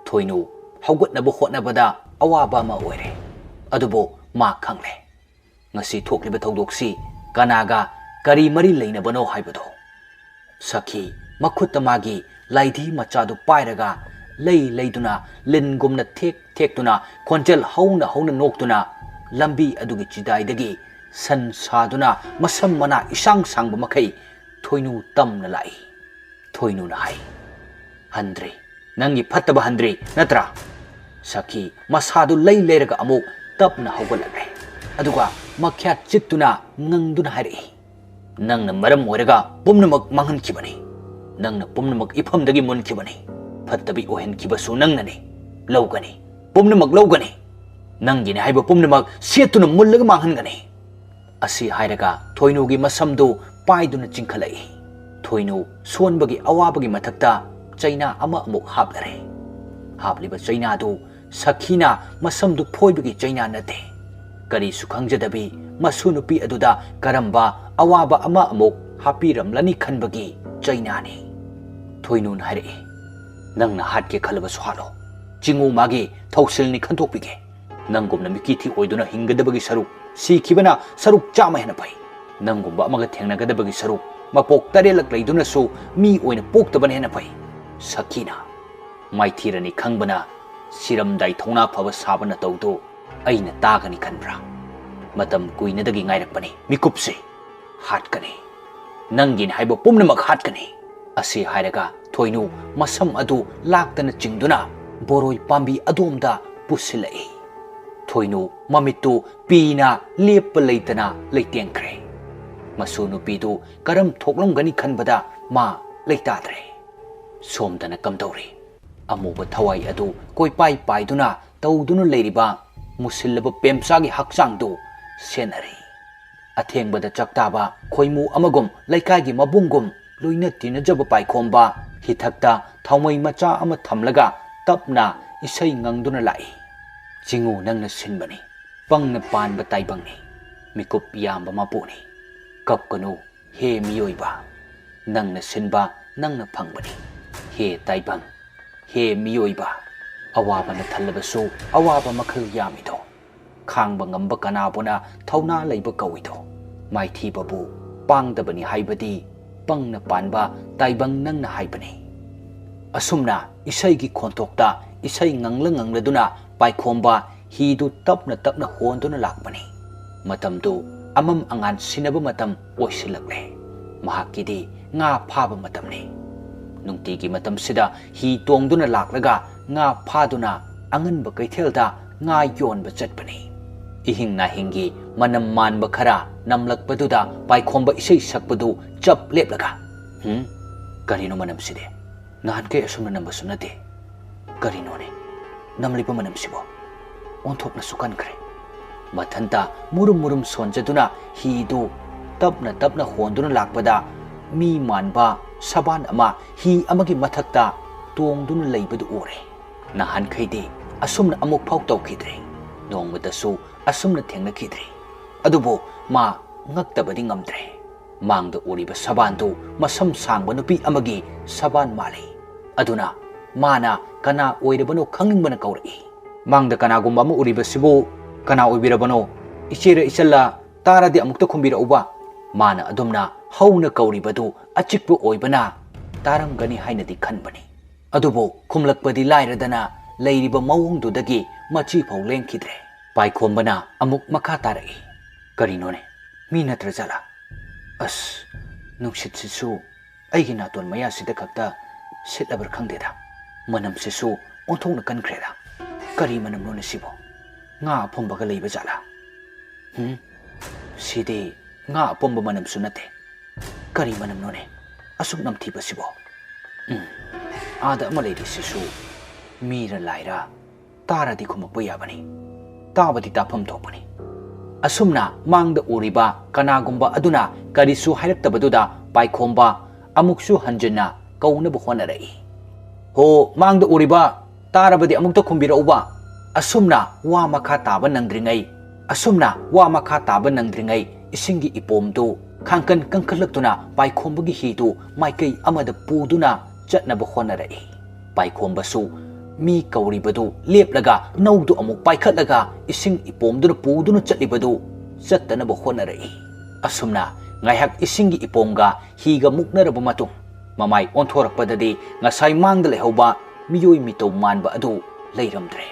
ꯊꯣꯏꯅꯨ ꯍꯧꯒꯠꯅꯕ ꯍꯣꯠꯅꯕꯗ ꯑꯋꯥꯕ ꯑꯃ ꯑꯣꯏꯔꯦ ꯑꯗꯨꯕꯨ ꯃꯥ ꯈꯪꯂꯦ ꯉꯁꯤ ꯊꯣꯛꯂꯤꯕ ꯊꯧꯗꯣꯛꯁꯤ ꯀꯅꯥꯒ ꯀꯔꯤ ꯃꯔꯤ ꯂꯩꯅꯕꯅꯣ ꯍꯥꯏꯕꯗꯣ ꯁꯈꯤ ꯃꯈꯨꯠꯇ ꯃꯥꯒꯤ ꯂꯥꯏꯙꯤ ꯃꯆꯥꯗꯨ ꯄꯥꯏꯔꯒ ꯂꯩꯗꯨꯅ ꯂꯤꯟꯒꯨꯝꯅ ꯊꯦꯛꯇꯨꯅ ꯈꯣꯟꯖꯦꯜ ꯍꯧꯅ ꯅꯣꯛꯇꯨꯅ ꯂꯝꯕꯤ ꯑꯗꯨꯒꯤ ꯆꯤꯗꯥꯏꯗꯒꯤ ꯁꯟ ꯁꯥꯗꯨꯅ ꯃꯁꯝ ꯃꯅꯥ ꯏꯁꯥꯡ ꯁꯥꯡꯕ ꯃꯈꯩ ꯊꯣꯏꯅꯨ ꯇꯝꯅ ꯂꯥꯛꯏ ꯊꯣꯏꯅꯨꯅ ꯍꯥꯏ ꯍꯟꯗ꯭ꯔꯤ ꯅꯪꯒꯤ ꯐꯠꯇꯕ ꯍꯟꯗ꯭ꯔꯤ ꯅꯠꯇ꯭ꯔꯥ ꯁꯈꯤ ꯃꯁꯥꯗꯨ ꯂꯩꯔꯒ ꯑꯃꯨꯛ ꯇꯞꯅ ꯍꯧꯒꯠꯂꯛꯂꯦ ꯑꯗꯨꯒ ꯃꯈ꯭ꯌꯥꯠ ꯆꯤꯛꯇꯨꯅ ꯉꯪꯗꯨꯅ ꯍꯥꯏꯔꯛꯏ ꯅꯪꯅ ꯃꯔꯝ ꯑꯣꯏꯔꯒ ꯄꯨꯝꯅꯃꯛ ꯃꯥꯡꯍꯟꯈꯤꯕꯅꯤ ꯅꯪꯅ ꯄꯨꯝꯅꯃꯛ ꯏꯐꯝꯗꯒꯤ ꯃꯨꯟꯈꯤꯕꯅꯤ ꯐꯠꯇꯕꯤ ꯑꯣꯏꯍꯟꯈꯤꯕꯁꯨ ꯅꯪꯅꯅꯤ ꯂꯧꯒꯅꯤ ꯄꯨꯝꯅꯃꯛ ꯂꯧꯒꯅꯤ ꯅꯪꯒꯤꯅꯤ ꯍꯥꯏꯕ ꯄꯨꯝꯅꯃꯛ ꯁꯦꯠꯇꯨꯅ ꯃꯨꯜꯂꯒ ꯃꯥꯡꯍꯟꯒꯅꯤ ꯑꯁꯤ ꯍꯥꯏꯔꯒ ꯊꯣꯏꯅꯨꯒꯤ ꯃꯁꯝꯗꯨ ꯄꯥꯏꯗꯨꯅ ꯆꯤꯡꯈꯠꯂꯛꯏ ꯊꯣꯏꯅꯨ ꯁꯣꯟꯕꯒꯤ ꯑꯋꯥꯕꯒꯤ ꯃꯊꯛꯇ ꯆꯩꯅꯥ ꯑꯃ ꯑꯃꯨꯛ ꯍꯥꯞꯂꯔꯦ ꯍꯥꯞꯂꯤꯕ ꯆꯩꯅꯥꯗꯨ ꯁꯈꯤꯅ ꯃꯁꯝꯗꯨ ꯐꯣꯏꯕꯒꯤ ꯆꯩꯅꯥ ꯅꯠꯇꯦ ꯀꯔꯤꯁꯨ ꯈꯪꯖꯗꯕꯤ ꯃꯁꯨ ꯅꯨꯄꯤ ꯑꯗꯨꯗ ꯀꯔꯝꯕ ꯑꯋꯥꯕ ꯑꯃ ꯑꯃꯨꯛ ꯍꯥꯞꯄꯤꯔꯝꯂꯅꯤ ꯈꯟꯕꯒꯤ ꯆꯩꯅꯥꯅꯤ ꯊꯣꯏꯅꯨꯅ ꯍꯥꯏꯔꯛꯏ ꯅꯪꯅ ꯍꯥꯠꯀꯦ ꯈꯜꯂꯕꯁꯨ ꯍꯥꯠꯂꯣ ꯆꯤꯡꯉꯨ ꯃꯥꯒꯤ ꯊꯧꯁꯤꯜꯅꯤ ꯈꯟꯗꯣꯛꯄꯤꯒꯦ ꯅꯪꯒꯨꯝꯅ ꯃꯤꯀꯤꯊꯤ ꯑꯣꯏꯗꯨꯅ ꯍꯤꯡꯒꯗꯕꯒꯤ ꯁꯔꯨꯛ ꯁꯤꯈꯤꯕꯅ ꯁꯔꯨꯛ 100 ꯍꯦꯟꯅ ꯐꯩ ꯅꯪꯒꯨꯝꯕ ꯑꯃꯒ ꯊꯦꯡꯅꯒꯗꯕꯒꯤ ꯁꯔꯨꯛ ꯃꯄꯣꯛ 7ꯂꯛ ꯂꯩꯗꯨꯅꯁꯨ ꯃꯤ ꯑꯣꯏꯅ ꯄꯣꯛꯇꯕꯅ ꯍꯦꯟꯅ ꯐꯩ ꯁꯈꯤꯅ ꯃꯥꯏꯊꯤꯔꯅꯤ ꯈꯪꯕꯅ ꯁꯤꯔꯝꯗꯥꯏ ꯊꯧꯅꯥ ꯐꯕ ꯁꯥꯕ ꯅꯇꯧꯗꯨ ꯑꯩꯅ ꯇꯥꯒꯅꯤ ꯈꯟꯕ꯭ꯔꯥ ꯃꯇꯝ ꯀꯨꯏꯅꯗꯒꯤ ꯉꯥꯏꯔꯛꯄꯅꯤ ꯃꯤꯀꯨꯞꯁꯦ ꯍꯥꯠꯀꯅꯤ ꯅꯪꯒꯤꯅꯤ ꯍꯥꯏꯕ ꯄꯨꯝꯅꯃꯛ ꯍꯥꯠꯀꯅꯤ ꯑꯁꯤ ꯍꯥꯏꯔꯒ ꯊꯣꯏꯅꯨ ꯃꯁꯝ ꯑꯗꯨ ꯂꯥꯛꯇꯅ ꯆꯤꯡꯗꯨꯅ ꯕꯣꯔꯣꯏ ꯄꯥꯝꯕꯤ ꯑꯗꯣꯝꯗ ꯄꯨꯁꯤꯜꯂꯛꯏ ꯊꯣꯏꯅꯨ ꯃꯃꯤꯠꯇꯨ ꯄꯤꯅ ꯂꯦꯞꯄ ꯂꯩꯇꯅ ꯂꯩꯇꯦꯡꯈ꯭ꯔꯦ ꯃꯁꯨ ꯅꯨꯄꯤꯗꯨ ꯀꯔꯝ ꯊꯣꯛꯂꯝꯒꯅꯤ ꯈꯟꯕꯗ ꯃꯥ ꯂꯩꯇꯥꯗ꯭ꯔꯦ ꯁꯣꯝꯗꯅ ꯀꯝꯗꯧꯔꯤ ꯑꯃꯨꯕ ꯊꯋꯥꯏ ꯑꯗꯨ ꯀꯣꯏꯄꯥꯏ ꯄꯥꯏꯗꯨꯅ ꯇꯧꯗꯨꯅ ꯂꯩꯔꯤꯕ ꯃꯨꯁꯤꯜꯂꯕ ꯄꯦꯝꯆꯥꯒꯤ ꯍꯛꯆꯥꯡꯗꯨ ꯁꯦꯟꯅꯔꯤ ꯑꯊꯦꯡꯕꯗ ꯆꯥꯛꯇꯥꯕ ꯈꯣꯏꯃꯨ ꯑꯃꯒꯨꯝ ꯂꯩꯀꯥꯏꯒꯤ ꯃꯕꯨꯡꯒꯨꯝ ꯂꯣꯏꯅ ꯇꯤꯟꯅꯖꯕ ꯄꯥꯏꯈꯣꯝꯕ ꯍꯤꯊꯛꯇ ꯊꯥꯎꯃꯩ ꯃꯆꯥ ꯑꯃ ꯊꯝꯂꯒ ꯇꯞꯅ ꯏꯁꯩ ꯉꯪꯗꯨꯅ ꯂꯥꯛꯏ ꯆꯤꯡꯉꯨ ꯅꯪꯅ ꯁꯤꯟꯕꯅꯤ ꯄꯪꯅ ꯄꯥꯟꯕ ꯇꯥꯏꯕꯪꯅꯤ ꯃꯤꯀꯨꯞ ꯌꯥꯝꯕ ꯃꯄꯨꯅꯤ ꯀꯞꯀꯅꯨ He miyoiba nangna sinba nangna phangbani he taibang he miyoiba awaba na thalabasu awaba makhal yamido khangba ngamba kanabuna thauna leiba kawido maithi babu pangdabani haibadi pangna panba taibang nangna haibani asumna isaigi khontokta isai ngangladuna paikhomba hidu tapna honduna lakbani matamdu amam angan sinaba matam oisilakle mahakidi nga phaba matamni nungtigi matam sida hi tongduna laklaga nga phaduna anganba kaithelda nga yonba chatpani ihing na hingi manam manba khara namlakpaduda paikhomba isai sakpadu chap leplaga karino manam side nahan ke asumna namba sunate karino ne namlipa manam sibo onthokna sukan kre mathanta murum sonjaduna hidu tapna honduna lakpada mi manba saban ama hi amagi mathakta tongduna leibadu ore nahan khaide asumna amuk phau tawkhidre nongmadasu asumna thengna khidre adubo ma ngaktabadi ngamdre mangda uriba sabandu masam sangba nupi amagi saban mali aduna mana kana oirabano khangingbana kauri mangda kana gumba mu uriba sibu kana oibirabano ichere isalla taradi amukta khumbira uba mana adumna hauna kauribadu achikpu oibana taramgani hainadi khanbani adubo khumlakpadi lairadana leiriba mawungdudagi machi phau lengkhidre paikhombana amuk makha tarai karinone mi natrajala as nungsit sisu aigi naton maya sida khakta sitlabar khangdeda manam sisu onthongna kankreda kari manam none sibo nga phombaga leiba jala sidi nga phomba manam sunate kari manam none asuk namthiba sibo ada amalei sisu mira laira taradi khumappa yabani tabadi tapham thopani asumna mangda uriba kanagumba aduna karisu hairaptabaduda paikhomba amuksu hanjana kaunaba honarai ho mangda uriba tarabadi amukta khumbira uba asumna wa makha taba nangdringai asumna wa makha taba nangdringai isingi ipomdu khangkan kangkhlaktuna paikhombagi hidu maikai amada puduna chatnaba honarai paikhombsu mi kauribadu leplaga naudu amuk paikhatlaga ising ipomduna puduna chatlibadu chattanaba honarai asumna ngaihak isingi ipomga higa muknaraba matung mamai onthorakpadadi ngasai mangda lehauba miyoi mito manba adu leiramdre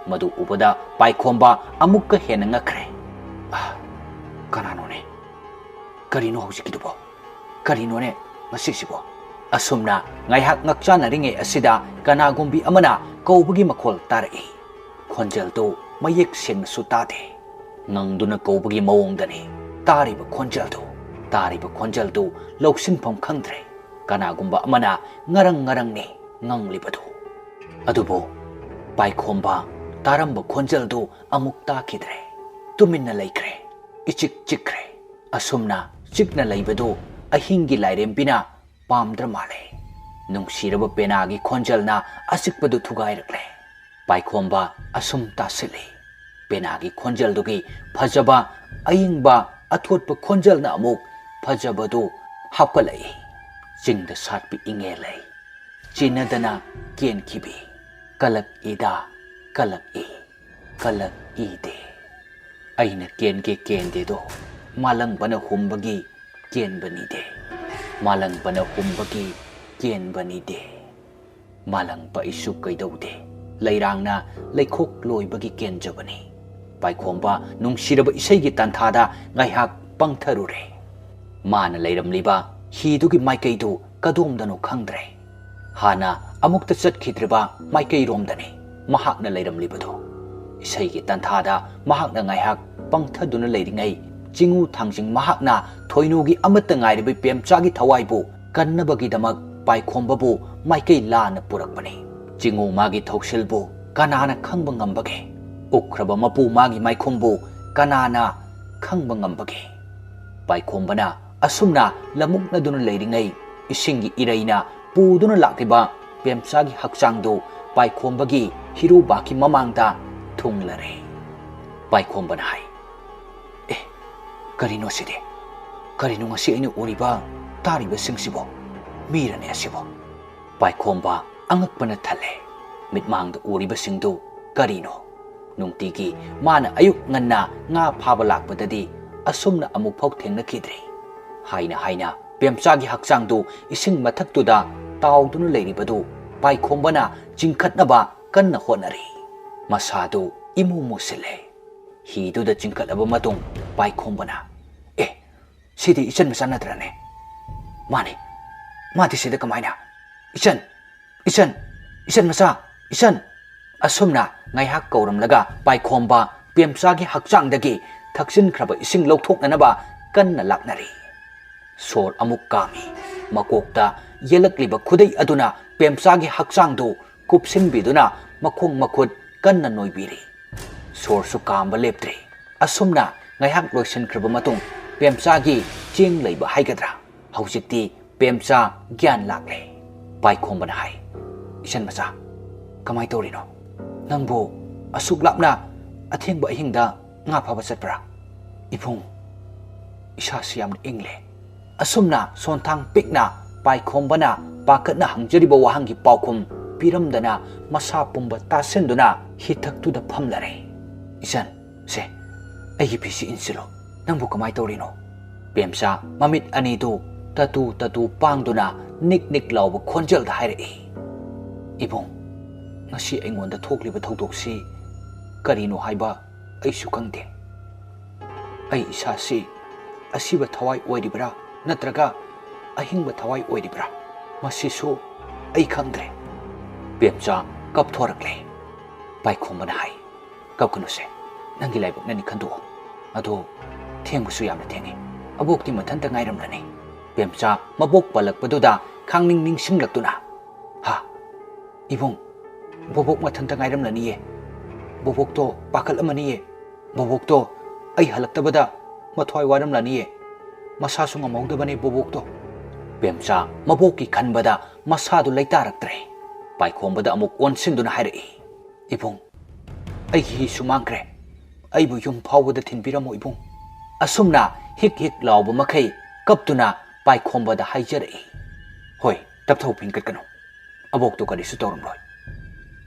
madu ubada paikhomba amukka hena ngakre kananone karino hausikidubo karinone ngasisibo asumna ngaihak ngakchanaringe asida kanagumbi amana kaubagi makhol tarai khonjeldo mayek sengna sutade ngangduna kaubagi mawongdani tariba khonjeldo lausinpham khangdre kanagumba amana ngarang nganglibadu adubo paikhomba taramba khonjeldo amuk takhidre tuminna laikre ichik chikre asumna chikna laibadu ahingi lairempina pamdra male nungsiraba penagi khonjelna asikpadu thugairakle paikhomba asum tasili penagi khonjeldugi phajaba ayingba athotpa khonjelna amuk phajabadu hapkalai chingda satpi ingelai chinadana ken khibi kalak ida kalak ide aina ken de do malang bana humbagi ken bani de malang bana humbagi ken bani de malang pa isu kaidaude leirangna leikhok loibagi ken jabani paikhomba nungsiraba isaigi tanthada ngaihak pangtharure mana leiramliba hidugi maikaidu kadomdano khangdre hana amukta chatkhidriba maikai romdani mahakna leiramlibado isaigi tanthada mahakna ngaihak pangthaduna leiringai chingu thangjing mahakna thoinugi amata ngairibai pemchagi thawaibu kannabagi damak paikhombabu maikai lana purakbani chingu magi thoksilbu kanana khangba ngambage ukraba mapu magi maikhombu kanana khangba ngambage paikhomba asumna lamukna duna leiringai isingi iraina puduna lakiba pemchagi hakchangdu paikhomba hiru baki mamangda thunglare paikhomba hai karino side ꯀꯔꯤꯅꯣ ꯉꯁꯤ ꯑꯩꯅ ꯎꯔꯤꯕ ꯇꯥꯔꯤꯕꯁꯤꯡꯁꯤꯕꯣ ꯃꯤꯔꯅꯦ ꯑꯁꯤꯕꯣ ꯄꯥꯏꯈꯣꯝꯕ ꯑꯉꯛꯄꯅ ꯊꯜꯂꯦ ꯃꯤꯠꯃꯥꯡꯗ ꯎꯔꯤꯕꯁꯤꯡꯗꯨ ꯀꯔꯤꯅꯣ ꯅꯨꯡꯇꯤꯒꯤ ꯃꯥꯅ ꯑꯌꯨꯛ ꯉꯟꯅ ꯉꯥ ꯐꯥꯕ ꯂꯥꯛꯄꯗꯗꯤ ꯑꯁꯨꯝꯅ ꯑꯃꯨꯛꯐꯥꯎ ꯊꯦꯡꯅꯈꯤꯗ꯭ꯔꯤ ꯍꯥꯏꯅ ꯄꯦꯝꯆꯥꯒꯤ ꯍꯛꯆꯥꯡꯗꯨ ꯏꯁꯤꯡ ꯃꯊꯛꯇꯨꯗ ꯇꯥꯎꯗꯨꯅ ꯂꯩꯔꯤꯕꯗꯨ ꯄꯥꯏꯈꯣꯝꯕꯅ ꯆꯤꯡꯈꯠꯅꯕ ꯀꯟꯅ ꯍꯣꯠꯅꯔꯤ ꯃꯁꯥꯗꯨ ꯏꯃꯨ ꯃꯨꯁꯤꯜꯂꯦ ꯍꯤꯗꯨꯗ ꯆꯤꯡꯈꯠꯂꯕ ꯃꯇꯨꯡ ꯄꯥꯏꯈꯣꯝꯕꯅ ꯁꯤꯗꯤ ꯏꯆꯟ ꯃꯆꯥ ꯅꯠꯇ꯭ꯔꯅꯦ ꯃꯥꯅꯤ ꯃꯥꯗꯤ ꯁꯤꯗ ꯀꯃꯥꯏꯅ ꯏꯆꯟ ꯃꯆꯥ ꯏꯆꯟ ꯑꯁꯨꯝꯅ ꯉꯥꯏꯍꯥꯛ ꯀꯧꯔꯝꯂꯒ ꯄꯥꯏꯈꯣꯝꯕ ꯄꯦꯝꯆꯥꯒꯤ ꯍꯛꯆꯥꯡꯗꯒꯤ ꯊꯛꯆꯤꯟꯈ꯭ꯔꯕ ꯏꯁꯤꯡ ꯂꯧꯊꯣꯛꯅꯅꯕ ꯀꯟꯅ ꯂꯥꯛꯅꯔꯤ ꯁꯣꯔ ꯑꯃꯨꯛ ꯀꯥꯝꯃꯤ ꯃꯀꯣꯛꯇ ꯌꯦꯜꯂꯛꯂꯤꯕ ꯈꯨꯗꯩ ꯑꯗꯨꯅ ꯄꯦꯝꯆꯥꯒꯤ ꯍꯛꯆꯥꯡꯗꯨ ꯀꯨꯞꯁꯤꯟꯕꯤꯗꯨꯅ ꯃꯈꯣꯡ ꯃꯈꯨꯠ ꯀꯟꯅ ꯅꯣꯏꯕꯤꯔꯤ ꯁꯣꯔꯁꯨ ꯀꯥꯝꯕ ꯂꯦꯞꯇ꯭ꯔꯤ ꯑꯁꯨꯝꯅ ꯉꯥꯏꯍꯥꯛ ꯂꯣꯏꯁꯤꯟꯈ꯭ꯔꯕ ꯃꯇꯨꯡ ꯄꯦꯝꯆꯥꯒꯤ ꯆꯦꯡ ꯂꯩꯕ ꯍꯥꯏꯒꯗ꯭ꯔꯥ ꯍꯧꯖꯤꯛꯇꯤ ꯄꯦꯝꯆꯥ ꯒ꯭ꯌꯥꯟ ꯂꯥꯛꯂꯦ ꯄꯥꯏꯈꯣꯝꯕꯅ ꯍꯥꯏ ꯏꯆꯟ ꯃꯆꯥ ꯀꯃꯥꯏ ꯇꯧꯔꯤꯅꯣ ꯅꯪꯕꯨ ꯑꯁꯨꯛ ꯂꯥꯞꯅ ꯑꯊꯦꯡꯕ ꯑꯍꯤꯡꯗ ꯉꯥ ꯐꯥꯕ ꯆꯠꯄ꯭ꯔꯥ ꯏꯕꯨꯡ ꯏꯁꯥꯁꯤ ꯌꯥꯝꯅ ꯏꯪꯂꯦ ꯑꯁꯨꯝꯅ ꯁꯣꯟꯊꯥꯡ ꯄꯤꯛꯅ ꯄꯥꯏꯈꯣꯝꯕꯅ ꯄꯥꯈꯠꯅ ꯍꯪꯖꯔꯤꯕ ꯋꯥꯍꯪꯒꯤ ꯄꯥꯎꯈꯨꯝ ꯄꯤꯔꯝꯗꯅ ꯃꯁꯥ ꯄꯨꯝꯕ ꯇꯥꯁꯤꯟꯗꯨꯅ ꯍꯤꯊꯛꯇꯨꯗ ꯐꯝꯂꯔꯦ ꯏꯆꯟ ꯁꯦ ꯑꯩꯒꯤ ꯐꯤꯁꯤ ꯏꯟꯁꯤꯜꯂꯣ ꯅꯪꯕꯨ ꯀꯃꯥꯏ ꯇꯧꯔꯤꯅꯣ ꯄꯦꯝꯆꯥ ꯃꯃꯤꯠ ꯑꯅꯤꯗꯨ ꯇꯇꯨ ꯄꯥꯡꯗꯨꯅ ꯅꯤꯛ ꯅꯤꯛ ꯂꯥꯎꯕ ꯈꯣꯟꯖꯦꯜꯗ ꯍꯥꯏꯔꯛꯏ ꯏꯕꯨꯡ ꯉꯁꯤ ꯑꯩꯉꯣꯟꯗ ꯊꯣꯛꯂꯤꯕ ꯊꯧꯗꯣꯛꯁꯤ ꯀꯔꯤꯅꯣ ꯍꯥꯏꯕ ꯑꯩꯁꯨ ꯈꯪꯗꯦ ꯑꯩ ꯏꯁꯥꯁꯤ ꯑꯁꯤꯕ ꯊꯋꯥꯏ ꯑꯣꯏꯔꯤꯕ꯭ꯔꯥ ꯅꯠꯇ꯭ꯔꯒ ꯑꯍꯤꯡꯕ ꯊꯋꯥꯏ ꯑꯣꯏꯔꯤꯕ꯭ꯔꯥ ꯃꯁꯤꯁꯨ ꯑꯩ ꯈꯪꯗ꯭ꯔꯦ ꯄꯦꯝꯆꯥ ꯀꯞꯊꯣꯔꯛꯂꯦ ꯄꯥꯏꯈꯣꯝꯕꯅ ꯍꯥꯏ ꯀꯞꯀꯅꯨꯁꯦ ꯅꯪꯒꯤ ꯂꯥꯏꯕꯛꯅꯅꯤ ꯈꯟꯗꯣꯛꯑꯣ ꯑꯗꯣ ꯊꯦꯡꯕꯁꯨ ꯌꯥꯝꯅ ꯊꯦꯡꯉꯤ ꯑꯕꯣꯛꯇꯤ ꯃꯊꯟꯇ ꯉꯥꯏꯔꯝꯂꯅꯤ ꯄꯦꯝꯆꯥ ꯃꯕꯣꯛ ꯄꯜꯂꯛꯄꯗꯨꯗ ꯈꯥꯡꯅꯤꯡ ꯅꯤꯡꯁꯤꯡꯂꯛꯇꯨꯅ ꯏꯕꯨꯡ ꯕꯣꯕꯣꯛ ꯃꯊꯟꯇ ꯉꯥꯏꯔꯝꯂꯅꯤꯌꯦ ꯕꯣꯕꯣꯛꯇꯣ ꯄꯥꯈꯠꯂꯝꯃꯅꯤꯌꯦ ꯕꯣꯕꯣꯛꯇꯣ ꯑꯩ ꯍꯜꯂꯛꯇꯕꯗ ꯃꯊ꯭ꯋꯥꯏ ꯋꯥꯔꯝꯂꯅꯤꯌꯦ ꯃꯁꯥꯁꯨ ꯉꯝꯍꯧꯗꯕꯅꯦ ꯕꯣꯕꯣꯛꯇꯣ ꯄꯦꯝꯆꯥ ꯃꯕꯣꯛꯀꯤ ꯈꯟꯕꯗ ꯃꯁꯥꯗꯨ ꯂꯩꯇꯥꯔꯛꯇ꯭ꯔꯦ ꯄꯥꯏꯈꯣꯝꯕꯗ ꯑꯃꯨꯛ ꯑꯣꯟꯁꯤꯟꯗꯨꯅ ꯍꯥꯏꯔꯛꯏ ꯏꯕꯨꯡ ꯑꯩꯒꯤ ꯍꯤꯁꯨ ꯃꯥꯡꯈ꯭ꯔꯦ ꯑꯩꯕꯨ ꯌꯨꯝ ꯐꯥꯎꯕꯗ ꯊꯤꯟꯕꯤꯔꯝꯃꯣ ꯏꯕꯨꯡ ꯑꯁꯨꯝꯅ ꯍꯤꯛ ꯂꯥꯎꯕ ꯃꯈꯩ ꯀꯞꯇꯨꯅ ꯄꯥꯏꯈꯣꯝꯕꯗ ꯍꯥꯏꯖꯔꯛꯏ ꯍꯣꯏ ꯇꯞꯊꯧ ꯐꯤꯡꯀꯠꯀꯅꯨ ꯑꯕꯣꯛꯇꯣ ꯀꯔꯤꯁꯨ ꯇꯧꯔꯝꯂꯣꯏ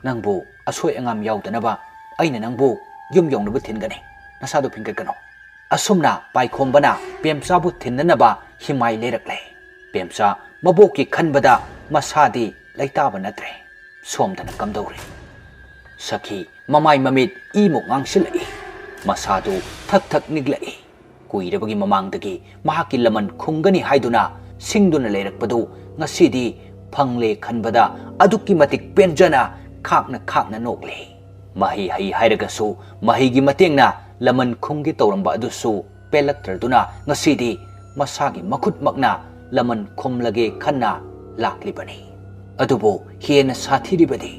ꯅꯪꯕꯨ ꯑꯁꯣꯏ ꯑꯉꯥꯝ ꯌꯥꯎꯗꯅꯕ ꯑꯩꯅ ꯅꯪꯕꯨ ꯌꯨꯝ ꯌꯧꯅꯕ ꯊꯤꯟꯒꯅꯤ ꯅꯁꯥꯗꯣ ꯐꯤꯡꯀꯠꯀꯅꯨ ꯑꯁꯨꯝꯅ ꯄꯥꯏꯈꯣꯝꯕꯅ ꯄꯦꯝꯆꯥꯕꯨ ꯊꯤꯟꯅꯅꯕ ꯍꯤꯃꯥꯏ ꯂꯩꯔꯛꯂꯦ ꯄꯦꯝꯆꯥ ꯃꯕꯣꯛꯀꯤ ꯈꯟꯕꯗ ꯃꯁꯥꯗꯤ ꯂꯩꯇꯥꯕ ꯅꯠꯇ꯭ꯔꯦ ꯁꯣꯝꯗꯅ ꯀꯝꯗꯧꯔꯤ ꯁꯈꯤ ꯃꯃꯥꯏ ꯃꯃꯤꯠ ꯏꯃꯨꯛ ꯉꯥꯡꯁꯤꯜꯂꯛꯏ ꯃꯁꯥꯗꯨ ꯊꯛ ꯅꯤꯛꯂꯛꯏ ꯀꯨꯏꯔꯕꯒꯤ ꯃꯃꯥꯡꯗꯒꯤ ꯃꯍꯥꯛꯀꯤ ꯂꯃꯟ ꯈꯨꯝꯒꯅꯤ ꯍꯥꯏꯗꯨꯅ ꯁꯤꯡꯗꯨꯅ ꯂꯩꯔꯛꯄꯗꯨ ꯉꯁꯤꯗꯤ ꯐꯪꯂꯦ ꯈꯟꯕꯗ ꯑꯗꯨꯛꯀꯤ ꯃꯇꯤꯛ ꯄꯦꯟꯖꯅ ꯈꯥꯛꯅ ꯅꯣꯛꯂꯤ ꯃꯍꯩ ꯍꯩ ꯍꯥꯏꯔꯒꯁꯨ ꯃꯍꯩꯒꯤ ꯃꯇꯦꯡꯅ ꯂꯃꯟ ꯈꯨꯝꯒꯦ ꯇꯧꯔꯝꯕ ꯑꯗꯨꯁꯨ ꯄꯦꯜꯂꯛꯇ꯭ꯔꯗꯨꯅ ꯉꯁꯤꯗꯤ ꯃꯁꯥꯒꯤ ꯃꯈꯨꯠꯃꯛꯅ ꯂꯃꯟ ꯈꯨꯝꯂꯒꯦ ꯈꯟꯅ ꯂꯥꯛꯂꯤꯕꯅꯤ ꯑꯗꯨꯕꯨ ꯍꯦꯟꯅ ꯁꯥꯊꯤꯔꯤꯕꯗꯤ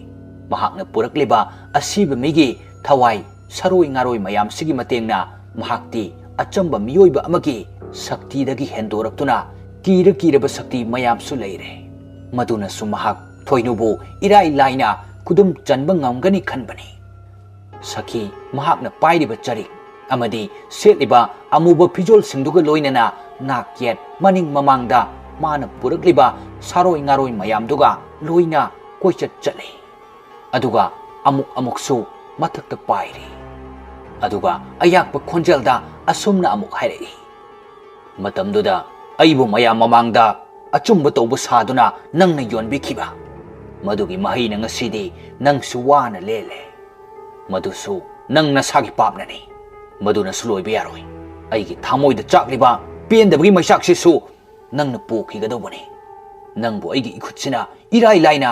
ꯃꯍꯥꯛꯅ ꯄꯨꯔꯛꯂꯤꯕ ꯑꯁꯤꯕ ꯃꯤꯒꯤ ꯊꯋꯥꯏ ꯁꯔꯣꯏ ꯉꯥꯔꯣꯏ ꯃꯌꯥꯝꯁꯤꯒꯤ ꯃꯇꯦꯡꯅ ꯃꯍꯥꯛꯇꯤ ꯑꯆꯝꯕ ꯃꯤꯑꯣꯏꯕ ꯑꯃꯒꯤ ꯁꯛꯇꯤꯗꯒꯤ ꯍꯦꯟꯗꯣꯔꯛꯇꯨꯅ ꯀꯤꯔꯕ ꯁꯛꯇꯤ ꯃꯌꯥꯝꯁꯨ ꯂꯩꯔꯦ ꯃꯗꯨꯅꯁꯨ ꯃꯍꯥꯛ ꯊꯣꯏꯅꯨꯕꯨ ꯏꯔꯥꯏ ꯂꯥꯏꯅ ꯈꯨꯗꯨꯝ ꯆꯟꯕ ꯉꯝꯒꯅꯤ ꯈꯟꯕꯅꯤ ꯁꯈꯤ ꯃꯍꯥꯛꯅ ꯄꯥꯏꯔꯤꯕ ꯆꯔꯤꯛ ꯑꯃꯗꯤ ꯁꯦꯠꯂꯤꯕ ꯑꯃꯨꯕ ꯐꯤꯖꯣꯜꯁꯤꯡꯗꯨꯒ ꯂꯣꯏꯅꯅ ꯅꯥꯛ ꯌꯦꯠ ꯃꯅꯤꯡ ꯃꯃꯥꯡꯗ ꯃꯥꯅ ꯄꯨꯔꯛꯂꯤꯕ ꯁꯥꯔꯣꯏ ꯉꯥꯔꯣꯏ ꯃꯌꯥꯝꯗꯨꯒ ꯂꯣꯏꯅ ꯀꯣꯏꯆꯠ ꯆꯠꯂꯤ ꯑꯗꯨꯒ ꯑꯃꯨꯛꯁꯨ ꯃꯊꯛꯇ ꯄꯥꯏꯔꯤ ꯑꯗꯨꯒ ꯑꯌꯥꯛꯄ ꯈꯣꯟꯖꯦꯜꯗ ꯑꯁꯨꯝꯅ ꯑꯃꯨꯛ ꯍꯥꯏꯔꯛꯏ ꯃꯇꯝꯗꯨꯗ ꯑꯩꯕꯨ ꯃꯌꯥꯝ ꯃꯃꯥꯡꯗ ꯑꯆꯨꯝꯕ ꯇꯧꯕ ꯁꯥꯗꯨꯅ ꯅꯪꯅ ꯌꯣꯟꯕꯤꯈꯤꯕ ꯃꯗꯨꯒꯤ ꯃꯍꯩꯅ ꯉꯁꯤꯗꯤ ꯅꯪꯁꯨ ꯋꯥꯅ ꯂꯦꯜꯂꯦ ꯃꯗꯨꯁꯨ ꯅꯪ ꯅꯁꯥꯒꯤ ꯄꯥꯞꯅꯅꯤ ꯃꯗꯨꯅꯁꯨ ꯂꯣꯏꯕ ꯌꯥꯔꯣꯏ ꯑꯩꯒꯤ ꯊꯃꯣꯏꯗ ꯆꯥꯛꯂꯤꯕ ꯄꯦꯟꯗꯕꯒꯤ ꯃꯩꯆꯥꯛꯁꯤꯁꯨ ꯅꯪꯅ ꯄꯣꯛꯈꯤꯒꯗꯧꯕꯅꯤ ꯅꯪꯕꯨ ꯑꯩꯒꯤ ꯏꯈꯨꯠꯁꯤꯅ ꯏꯔꯥꯏ ꯂꯥꯏꯅ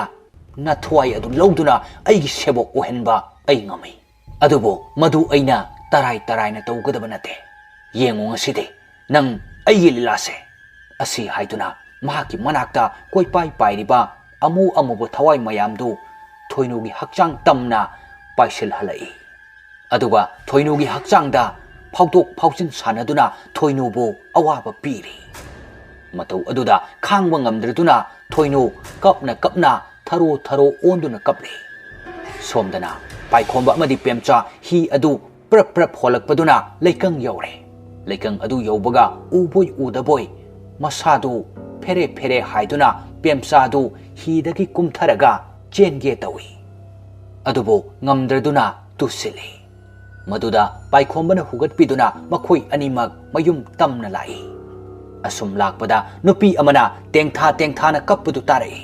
ꯅꯊ꯭ꯋꯥꯏ ꯑꯗꯨ ꯂꯧꯗꯨꯅ ꯑꯩꯒꯤ ꯁꯦꯕꯣꯛ ꯑꯣꯏꯍꯟꯕ ꯑꯩ ꯉꯝꯃꯤ ꯑꯗꯨꯕꯨ ꯃꯗꯨ ꯑꯩꯅ ꯇꯔꯥꯏꯅ ꯇꯧꯒꯗꯕ ꯅꯠꯇꯦ ꯌꯦꯡꯉꯨ ꯉꯁꯤꯗꯤ ꯅꯪ ꯑꯩꯒꯤ ꯂꯤꯂꯥꯁꯦ ꯑꯁꯤ ꯍꯥꯏꯗꯨꯅ ꯃꯍꯥꯛꯀꯤ ꯃꯅꯥꯛꯇ ꯀꯣꯏꯄꯥꯏ ꯄꯥꯏꯔꯤꯕ ꯑꯃꯨꯕ ꯊꯋꯥꯏ ꯃꯌꯥꯝꯗꯨ ꯊꯣꯏꯅꯨꯒꯤ ꯍꯛꯆꯥꯡ ꯇꯝꯅ ꯄꯥꯏꯁꯤꯜꯍꯜꯂꯛꯏ ꯑꯗꯨꯒ ꯊꯣꯏꯅꯨꯒꯤ ꯍꯛꯆꯥꯡꯗ ꯐꯥꯎꯗꯣꯛ ꯐꯥꯎꯖꯤꯟ ꯁꯥꯟꯅꯗꯨꯅ ꯊꯣꯏꯅꯨꯕꯨ ꯑꯋꯥꯕ ꯄꯤꯔꯤ ꯃꯇꯧ ꯑꯗꯨꯗ ꯈꯥꯡꯕ ꯉꯝꯗ꯭ꯔꯗꯨꯅ ꯊꯣꯏꯅꯨ ꯀꯞꯅ ꯊꯔꯣ ꯑꯣꯟꯗꯨꯅ ꯀꯞꯂꯤ ꯁꯣꯝꯗꯅ ꯄꯥꯏꯈꯣꯝꯕ ꯑꯃꯗꯤ ꯄꯦꯝꯆꯥ ꯍꯤ ꯑꯗꯨ ꯄ꯭ꯔꯞ ꯍꯣꯜꯂꯛꯄꯗꯨꯅ ꯂꯩꯀꯪ ꯌꯧꯔꯦ Laikang adu yaubaga uboi udaboi masadu phere phere haiduna pemsa du hidagi kumtharaga chenge tawi adubo ngamdraduna tusili maduda paikhombana hugatpiduna makhoi animak mayum tamna lai asum lakpada nupi amana tengtha na kappudu tarai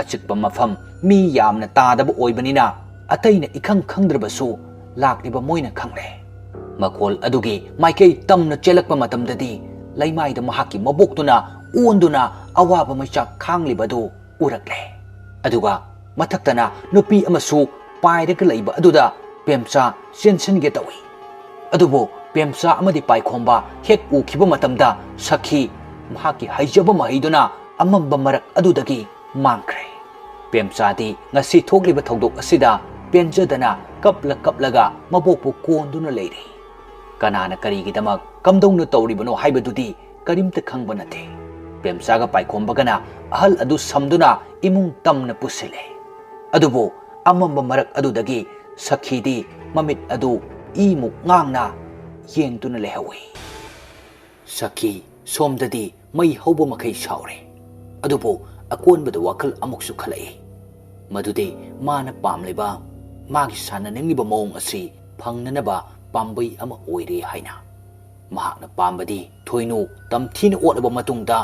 achikpa mafam mi yamna tadaba oibanina ataina ikhang khangdrabasu lakliba moina khangle makol adugi maikei tamna chelakpa matamdadi laimaida mahaki maboktuna uonduna awaba maichak khanglibadu urakle aduga mathaktana nupi amasu pairaga laiba aduda pemsa sensenge tawi adubo pemsa amadi paikhomba hek ukhiba matamda sakhi mahaki haijaba mahiduna amamba marak adudagi mangkhre pemsa di ngasi thokliba thodok asida penjadana kaplaga mabokpu konduna leiri kanana karigidamak kamdongna tawribano haibadudi karimta khangba nate pemsaga paikhombagana ahal adu samduna imung tamna pusile adubo amamba marak adudagi sakhidi mamit adu imuk ngangna yengtuna lehawi sakhi somdadi mai hauba makai saure adubo akonbada wakal amuksu khalai madudi mana pamleba magi sananengiba mong asi phangnanaba pambai ama oire haina mahakna pambadi thoinu tamthina otaba matungda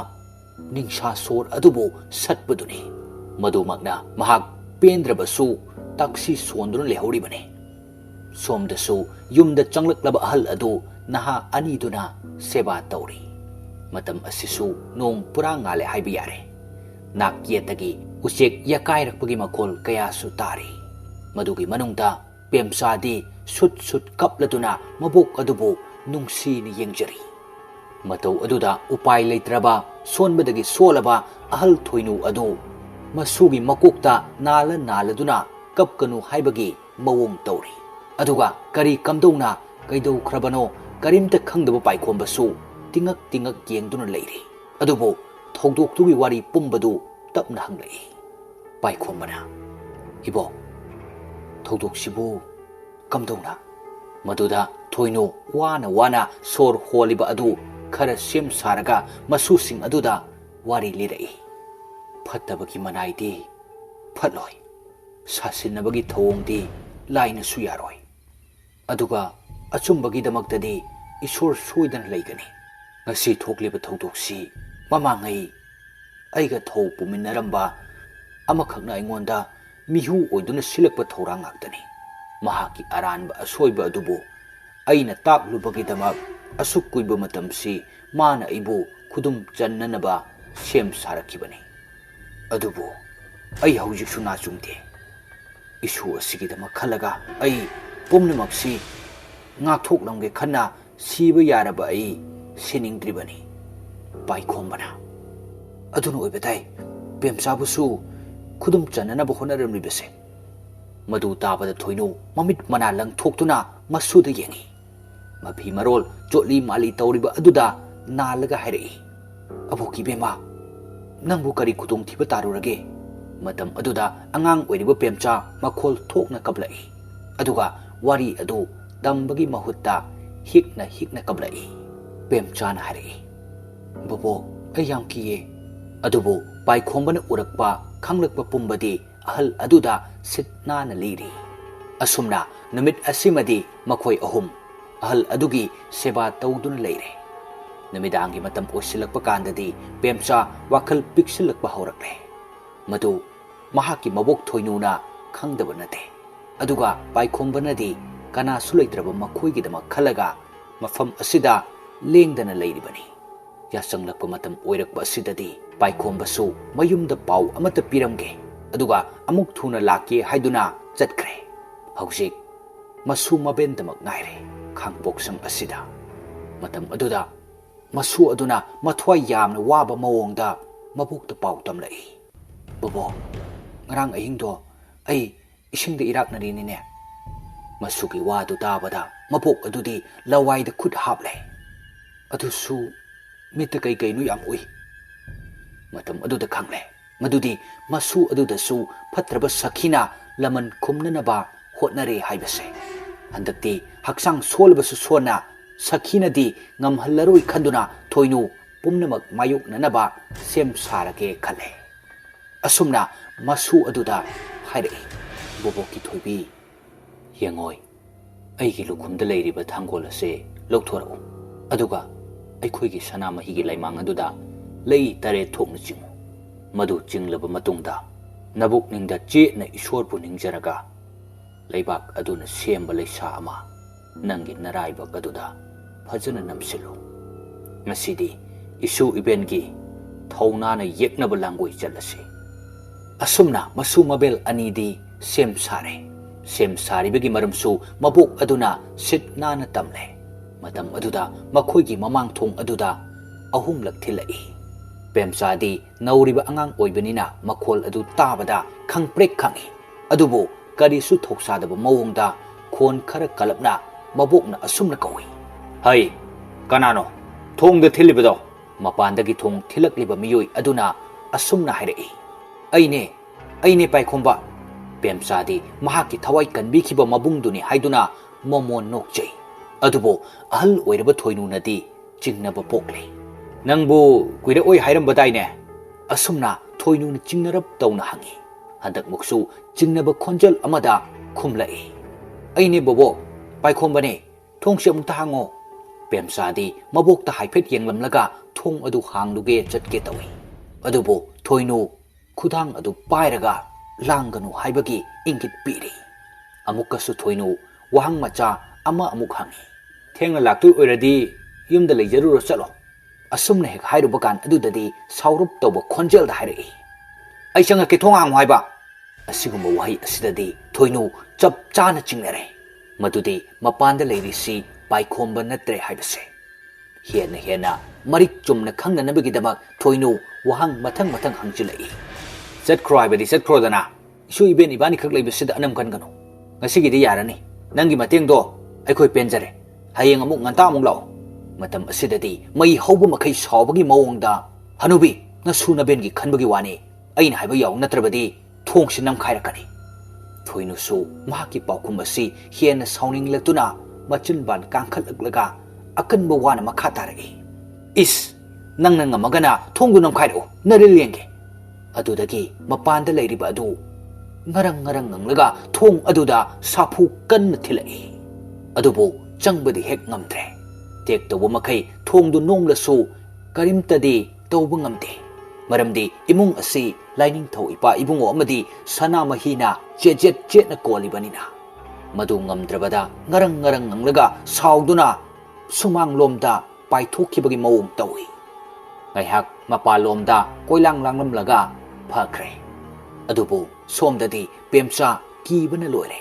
ningsha sor adubo satpaduni madumakna mahak pendrabasu taksi sondrun lehoribane somdasu yumda changlaklaba ahal adu naha aniduna seba tawri matam asisu nong pura ngale haiba yare nakyetagi usek yakairakpagi makol kayasu tari madugi manungda pemsadi sut kapladuna mabok adubu nungsini yengjari matau aduda upai leitraba sonbadagi solaba ahal thoinu adu masugi makokta naladuna kapkanu haibagi mawong tawri aduga kari kamdongna kaidau khrabano karimta khangdaba paikhombasu tingak yengduna leiri adubo thogdoktugi wari pumbadu tapna hanglai paikhombana ibo thogdoksibu kamdongna maduda thoinu wana sor holiba adu khara sem saraga masusing aduda wari lirai phattabagi manaidi phatloi sasinabagi thawongdi laina suyaroi aduga achumbagi damaktadi isor soidana leigani ngasi thokliba thogdoksi mamangai aiga thau puminaramba amakhakna aingonda mihu oiduna silakpa thorang ngaktani mahaki aranba asoiba adubu aina taklubagi damak asuk kuiba matamsi mana ibu khudum channanaba sem sarakibani adubu ai haujiksu na chungde isu asigi damak khalaga ai pumnamaksi ngakthok lamge khanna siba yaraba ai siningdribani paikhombana aduna oibatai pemsabusu khudum channanaba honaramribase madu tabada thoinu mamit mana langthoktuna masuda yengi mafi marol chotli mali tawriba aduda nalaga hairei aboki bema nangbu kari khudong thiba tarurage matam aduda angang oiriba pemcha makhol thokna kablai aduga wari adu dambagi mahutta hikna kablai pemcha na hairei bobo ayam kiye adubu paikhombana urakpa khanglakpa pumbadi ahal aduda sitna na liri asumna numit asimadi makhoi ahum ahal adugi seba tawduna leire namidangi matam osilakpa kandadi pemsa wakal piksilakpa horakle madu mahaki mabok thoinuna khangdaba nate aduga paikhombanadi kana sulaitraba makhoigidama khalaga mafam asida lengdana leiribani yasanglakpa matam oirakpa asidadi paikhombsu mayumda pau amata piramge aduga amuk thuna lake haiduna chatkre haujik masu mabendamak ngaire khangboksam asida matam aduda masu aduna mathwai yamna waba mawongda mabukta pau tamlai bobo ngarang ahingdo ai isingda iraknarinine masugi wadu tabada mabok adudi lawaida khut haple adusu mita kai nu yam ui matam aduda khangle madudi masu aduda su phatraba sakhina laman khumnanaba hotnare haibase handakti haksang solbasu sona ꯁꯈꯤꯅꯗꯤ ꯉꯝꯍꯜꯂꯔꯣꯏ ꯈꯟꯗꯨꯅ ꯊꯣꯏꯅꯨ ꯄꯨꯝꯅꯃꯛ ꯃꯥꯌꯣꯛꯅꯅꯕ ꯁꯦꯝ ꯁꯥꯔꯒꯦ ꯈꯜꯂꯦ꯫ ꯑꯁꯨꯝꯅ ꯃꯁꯨ ꯑꯗꯨꯗ ꯍꯥꯏꯔꯛꯏ, ꯕꯣꯕꯣꯛꯀꯤ ꯊꯣꯏꯕꯤ, ꯌꯦꯡꯉꯣꯏ, ꯑꯩꯒꯤ ꯂꯨꯈꯨꯝꯗ ꯂꯩꯔꯤꯕ ꯊꯥꯡꯒꯣꯜ ꯑꯁꯦ ꯂꯧꯊꯣꯔꯛꯎ, ꯑꯗꯨꯒ ꯑꯩꯈꯣꯏꯒꯤ ꯁꯅꯥꯃꯍꯤꯒꯤ ꯂꯩꯃꯥꯡ ꯑꯗꯨꯗ ꯂꯩ 8 ꯊꯣꯛꯅ ꯆꯤꯡꯉꯨ꯫ ꯃꯗꯨ ꯆꯤꯡꯂꯕ ꯃꯇꯨꯡꯗ ꯅꯕꯨꯛꯅꯤꯡꯗ ꯆꯦꯠꯅ ꯏꯁꯣꯔꯕꯨ ꯅꯤꯡꯖꯔꯒ ꯂꯩꯕꯥꯛ ꯑꯗꯨꯅ ꯁꯦꯝꯕ ꯂꯩꯁꯥ ꯑꯃ ꯅꯪꯒꯤ ꯅꯔꯥꯏꯕꯛ ꯑꯗꯨꯗ ꯐꯖꯅ ꯅꯝꯁꯤꯜꯂꯨ꯫ ꯉꯁꯤꯗꯤ ꯏꯁꯨ ꯏꯕꯦꯟꯒꯤ ꯊꯧꯅꯥꯅ ꯌꯦꯛꯅꯕ ꯂꯥꯡꯒꯣꯏ ꯆꯠꯂꯁꯤ꯫ ꯑꯁꯨꯝꯅ ꯃꯁꯨ ꯃꯕꯦꯜ ꯑꯅꯤꯗꯤ ꯁꯦꯝ ꯁꯥꯔꯦ꯫ ꯁꯦꯝ ꯁꯥꯔꯤꯕꯒꯤ ꯃꯔꯝꯁꯨ ꯃꯕꯣꯛ ꯑꯗꯨꯅ ꯁꯤꯠ ꯅꯥꯟꯅ ꯇꯝꯂꯦ꯫ ꯃꯇꯝ ꯑꯗꯨꯗ ꯃꯈꯣꯏꯒꯤ ꯃꯃꯥꯡꯊꯣꯡ ꯑꯗꯨꯗ 3ꯂꯛ ꯊꯤꯜꯂꯛꯏ꯫ ꯄꯦꯝꯆꯥꯗꯤ ꯅꯧꯔꯤꯕ ꯑꯉꯥꯡ ꯑꯣꯏꯕꯅꯤꯅ ꯃꯈꯣꯜ ꯑꯗꯨ ꯇꯥꯕꯗ ꯈꯪꯄ꯭ꯔꯦꯛ ꯈꯪꯏ꯫ ꯑꯗꯨꯕꯨ ꯀꯔꯤꯁꯨ ꯊꯧꯁꯥꯗꯕ ꯃꯑꯣꯡꯗ ꯈꯣꯟ ꯈꯔ ꯀꯜꯂꯞꯅ ꯃꯕꯣꯛꯅ ꯑꯁꯨꯝꯅ ꯀꯧꯏ, ꯍꯩ, ꯀꯅꯥꯅꯣ ꯊꯣꯡꯗ ꯊꯤꯜꯂꯤꯕꯗꯣ? ꯃꯄꯥꯟꯗꯒꯤ ꯊꯣꯡ ꯊꯤꯜꯂꯛꯂꯤꯕ ꯃꯤꯑꯣꯏ ꯑꯗꯨꯅ ꯑꯁꯨꯝꯅ ꯍꯥꯏꯔꯛꯏ, ꯑꯩꯅꯦ ꯄꯥꯏꯈꯣꯝꯕ꯫ ꯄꯦꯝꯆꯥꯗꯤ ꯃꯍꯥꯛꯀꯤ ꯊꯋꯥꯏ ꯀꯟꯕꯤꯈꯤꯕ ꯃꯕꯨꯡꯗꯨꯅꯤ ꯍꯥꯏꯗꯨꯅ ꯃꯣꯃꯣꯟ ꯅꯣꯛꯆꯩ꯫ ꯑꯗꯨꯕꯨ ꯑꯍꯜ ꯑꯣꯏꯔꯕ ꯊꯣꯏꯅꯨꯅꯗꯤ ꯆꯤꯡꯅꯕ ꯄꯣꯛꯂꯦ꯫ ꯅꯪꯕꯨ ꯀꯨꯏꯔꯛꯑꯣꯏ ꯍꯥꯏꯔꯝꯕꯗꯥꯏꯅꯦ? ꯑꯁꯨꯝꯅ ꯊꯣꯏꯅꯨꯅ ꯆꯤꯡꯅꯔꯞ ꯇꯧꯅ ꯍꯪꯏ꯫ ꯍꯟꯗꯛꯃꯨꯛꯁꯨ ꯆꯤꯡꯅꯕ ꯈꯣꯟꯖꯦꯜ ꯑꯃꯗ ꯈꯨꯝꯂꯛꯏ, ꯑꯩꯅꯦ ꯕꯣꯕꯣꯛ, ꯄꯥꯏꯈꯣꯝꯕꯅꯦ, ꯊꯣꯡꯁꯦ ꯑꯃꯨꯛꯇ ꯍꯥꯡꯉꯣ꯫ ꯄꯦꯝꯆꯥꯗꯤ ꯃꯕꯣꯛꯇ ꯍꯥꯏꯐꯦꯠ ꯌꯦꯡꯂꯝꯂꯒ ꯊꯣꯡ ꯑꯗꯨ ꯍꯥꯡꯂꯨꯒꯦ ꯆꯠꯀꯦ ꯇꯧꯏ꯫ ꯑꯗꯨꯕꯨ ꯊꯣꯏꯅꯨ ꯈꯨꯊꯥꯡ ꯑꯗꯨ ꯄꯥꯏꯔꯒ ꯂꯥꯡꯒꯅꯨ ꯍꯥꯏꯕꯒꯤ ꯏꯪꯒꯤꯠ ꯄꯤꯔꯤ꯫ ꯑꯃꯨꯛꯀꯁꯨ ꯊꯣꯏꯅꯨ ꯋꯥꯍꯪ ꯃꯆꯥ ꯑꯃ ꯑꯃꯨꯛ ꯍꯪꯏ, ꯊꯦꯡꯅ ꯂꯥꯛꯇꯣꯏ ꯑꯣꯏꯔꯗꯤ ꯌꯨꯝꯗ ꯂꯩꯖꯔꯨꯔꯣ ꯆꯠꯂꯣ꯫ ꯑꯁꯨꯝꯅ ꯍꯦꯛ ꯍꯥꯏꯔꯨꯕ ꯀꯥꯟ ꯑꯗꯨꯗꯗꯤ ꯁꯥꯎꯔꯞ ꯇꯧꯕ ꯈꯣꯟꯖꯦꯜꯗ ꯍꯥꯏꯔꯛꯏ, ꯑꯩ ꯆꯪꯉꯛꯀꯦ, ꯊꯣꯡ ꯍꯥꯡꯉꯨ ꯍꯥꯏꯕ꯫ ꯑꯁꯤꯒꯨꯝꯕ ꯋꯥꯍꯩ ꯑꯁꯤꯗꯗꯤ ꯊꯣꯏꯅꯨ ꯆꯞ ꯆꯥꯅ ꯆꯤꯡꯅꯔꯦ ꯃꯗꯨꯗꯤ ꯃꯄꯥꯟꯗ ꯂꯩꯔꯤꯁꯤ ꯄꯥꯏꯈꯣꯝꯕ ꯅꯠꯇ꯭ꯔꯦ ꯍꯥꯏꯕꯁꯦ꯫ ꯍꯦꯟꯅ ꯃꯔꯤꯛ ꯆꯨꯝꯅ ꯈꯪꯅꯅꯕꯒꯤꯗꯃꯛ ꯊꯣꯏꯅꯨ ꯋꯥꯍꯪ ꯃꯊꯪ ꯍꯪꯖꯤꯜꯂꯛꯏ, ꯆꯠꯈ꯭ꯔꯣ ꯍꯥꯏꯕꯗꯤ ꯆꯠꯈ꯭ꯔꯣꯗꯅ, ꯏꯁꯨ ꯏꯕꯦꯟ ꯏꯕꯥꯅꯤꯈꯛ ꯂꯩꯕꯁꯤꯗ ꯑꯅꯝ ꯀꯟꯒꯅꯨ꯫ ꯉꯁꯤꯒꯤꯗꯤ ꯌꯥꯔꯅꯤ, ꯅꯪꯒꯤ ꯃꯇꯦꯡꯗꯣ ꯑꯩꯈꯣꯏ ꯄꯦꯟꯖꯔꯦ, ꯍꯌꯦꯡ ꯑꯃꯨꯛ ꯉꯟꯇꯥ ꯑꯃꯨꯛ ꯂꯥꯛꯑꯣ꯫ ꯃꯇꯝ ꯑꯁꯤꯗꯗꯤ ꯃꯩ ꯍꯧꯕ ꯃꯈꯩ ꯁꯥꯎꯕꯒꯤ ꯃꯑꯣꯡꯗ, ꯍꯅꯨꯕꯤ, ꯅꯁꯨ ꯅꯕꯦꯟꯒꯤ ꯈꯟꯕꯒꯤ ꯋꯥꯅꯤ, ꯑꯩꯅ ꯍꯥꯏꯕ ꯌꯥꯎ, ꯅꯠꯇ꯭ꯔꯕꯗꯤ ꯊꯣꯡꯁꯤ ꯅꯝꯈꯥꯏꯔꯛꯀꯅꯤ꯫ ꯊꯣꯏꯅꯨꯁꯨ ꯃꯍꯥꯛꯀꯤ ꯄꯥꯎꯈꯨꯝ ꯑꯁꯤ ꯍꯦꯟꯅ ꯁꯥꯎꯅꯤꯡꯂꯛꯇꯨꯅ ꯃꯆꯤꯟꯕꯥꯟ ꯀꯥꯡꯈꯠꯂꯛꯂꯒ ꯑꯀꯟꯕ ꯋꯥꯅ ꯃꯈꯥ ꯇꯥꯔꯛꯏ, ꯏꯁ, ꯅꯪꯅ ꯉꯝꯃꯒꯅ ꯊꯣꯡꯗꯨ ꯅꯝꯈꯥꯏꯔꯛꯎ, ꯅꯔꯤꯜ ꯌꯦꯡꯒꯦ꯫ ꯑꯗꯨꯗꯒꯤ ꯃꯄꯥꯟꯗ ꯂꯩꯔꯤꯕ ꯑꯗꯨ ꯉꯔꯪ ꯉꯪꯂꯒ ꯊꯣꯡ ꯑꯗꯨꯗ ꯁꯥꯐꯨ ꯀꯟꯅ ꯊꯤꯜꯂꯛꯏ꯫ ꯑꯗꯨꯕꯨ ꯆꯪꯕꯗꯤ ꯍꯦꯛ ꯉꯝꯗ꯭ꯔꯦ꯫ ꯇꯦꯛ ꯇꯧꯕ ꯃꯈꯩ ꯊꯣꯡꯗꯨ ꯅꯣꯝꯂꯁꯨ ꯀꯔꯤꯝꯇꯗꯤ ꯇꯧꯕ ꯉꯝꯗꯦ꯫ ꯃꯔꯝꯗꯤ ꯏꯃꯨꯡ ꯑꯁꯤ ꯂꯥꯏꯅꯤꯡꯊꯧ ꯏꯄꯥ ꯏꯕꯨꯡꯉꯣ ꯑꯃꯗꯤ ꯁꯅꯥꯃꯍꯤꯅ ꯆꯦꯠꯅ ꯀꯣꯜꯂꯤꯕꯅꯤꯅ꯫ ꯃꯗꯨ ꯉꯝꯗ꯭ꯔꯕꯗ ꯉꯔꯪ ꯉꯪꯂꯒ ꯁꯥꯎꯗꯨꯅ ꯁꯨꯃꯥꯡꯂꯣꯝꯗ ꯄꯥꯏꯊꯣꯛꯈꯤꯕꯒꯤ ꯃꯑꯣꯡ ꯇꯧꯏ꯫ ꯉꯥꯏꯍꯥꯛ ꯃꯄꯥꯟꯂꯣꯝꯗ ꯀꯣꯏꯂꯥꯡ ꯂꯥꯡꯂꯝꯂꯒ ꯐꯈ꯭ꯔꯦ꯫ ꯑꯗꯨꯕꯨ ꯁꯣꯝꯗꯗꯤ ꯄꯦꯝꯆꯥ ꯀꯤꯕꯅ ꯂꯣꯏꯔꯦ꯫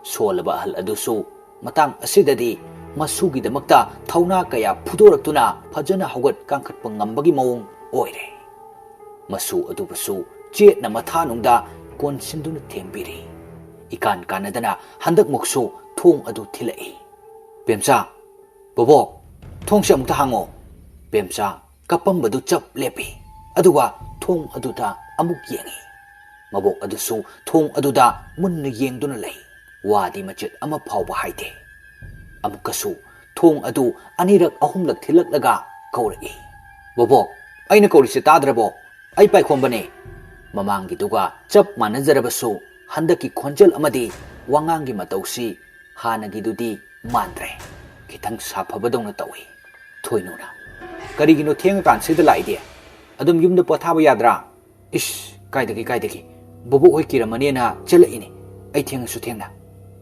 ꯁꯣꯜꯂꯕ ꯑꯍꯜ ꯑꯗꯨꯁꯨ ꯃꯇꯥꯡ ꯑꯁꯤꯗꯗꯤ ꯃꯁꯨꯒꯤꯗꯃꯛꯇ ꯊꯧꯅꯥ ꯀꯌꯥ ꯐꯨꯗꯣꯔꯛꯇꯨꯅ ꯐꯖꯅ ꯍꯧꯒꯠ ꯀꯥꯡꯈꯠꯄ ꯉꯝꯕꯒꯤ ꯃꯑꯣꯡ ꯑꯣꯏꯔꯦ꯫ ꯃꯁꯨ ꯑꯗꯨꯕꯨꯁꯨ ꯆꯦꯠꯅ ꯃꯊꯥꯅꯨꯡꯗ ꯀꯣꯟꯁꯤꯟꯗꯨꯅ ꯊꯦꯝꯕꯤꯔꯤ꯫ ꯏꯀꯥꯟ ꯀꯥꯟꯅꯗꯅ ꯍꯟꯗꯛꯃꯨꯛꯁꯨ ꯊꯣꯡ ꯑꯗꯨ ꯊꯤꯜꯂꯛꯏ꯫ ꯄꯦꯝꯆꯥ, ꯕꯣꯕꯣꯛ, ꯊꯣꯡꯁꯦ ꯑꯃꯨꯛꯇ ꯍꯥꯡꯉꯣ꯫ ꯄꯦꯝꯆꯥ ꯀꯞꯄꯝꯕꯗꯨ ꯆꯞ ꯂꯦꯞꯄꯤ, ꯑꯗꯨꯒ ꯊꯣꯡ ꯑꯗꯨꯗ ꯑꯃꯨꯛ ꯌꯦꯡꯏ꯫ ꯃꯕꯣꯛ ꯑꯗꯨꯁꯨ ꯊꯣꯡ ꯑꯗꯨꯗ ꯃꯨꯟꯅ ꯌꯦꯡꯗꯨꯅ ꯂꯩ, ꯋꯥꯗꯤ ꯃꯆꯦꯠ ꯑꯃ ꯐꯥꯎꯕ ꯍꯥꯏꯗꯦ꯫ ꯑꯃꯨꯛꯀꯁꯨ ꯊꯣꯡ ꯑꯗꯨ 2-3ꯂꯛ ꯊꯤꯜꯂꯛꯂꯒ ꯀꯧꯔꯛꯏ, ꯕꯣꯕꯣꯛ, ꯑꯩꯅ ꯀꯧꯔꯤꯁꯦ ꯇꯥꯗ꯭ꯔꯕꯣ? ꯑꯩ ꯄꯥꯏꯈꯣꯝꯕꯅꯦ꯫ ꯃꯃꯥꯡꯒꯤꯗꯨꯒ ꯆꯞ ꯃꯥꯟꯅꯖꯔꯕꯁꯨ ꯍꯟꯗꯛꯀꯤ ꯈꯣꯟꯖꯦꯜ ꯑꯃꯗꯤ ꯋꯥꯉꯥꯡꯒꯤ ꯃꯇꯧꯁꯤ ꯍꯥꯟꯅꯒꯤꯗꯨꯗꯤ ꯃꯥꯟꯗ꯭ꯔꯦ, ꯈꯤꯇꯪ ꯁꯥꯐꯕꯗꯧꯅ ꯇꯧꯏ꯫ ꯊꯣꯏꯅꯨꯅ, ꯀꯔꯤꯒꯤꯅꯣ ꯊꯦꯡꯉꯀꯥꯟꯁꯤꯗ ꯂꯥꯛꯏꯗꯤ? ꯑꯗꯨꯝ ꯌꯨꯝꯗ ꯄꯣꯊꯥꯕ ꯌꯥꯗ꯭ꯔꯥ? ꯏꯁ, ꯀꯥꯏꯗꯒꯤ, ꯕꯣꯕꯣꯛ ꯍꯣꯏ ꯀꯤꯔꯝꯃꯅꯦꯅ ꯆꯦꯜꯂꯛꯏꯅꯤ, ꯑꯩ ꯊꯦꯡꯉꯁꯨ ꯊꯦꯡꯅ꯫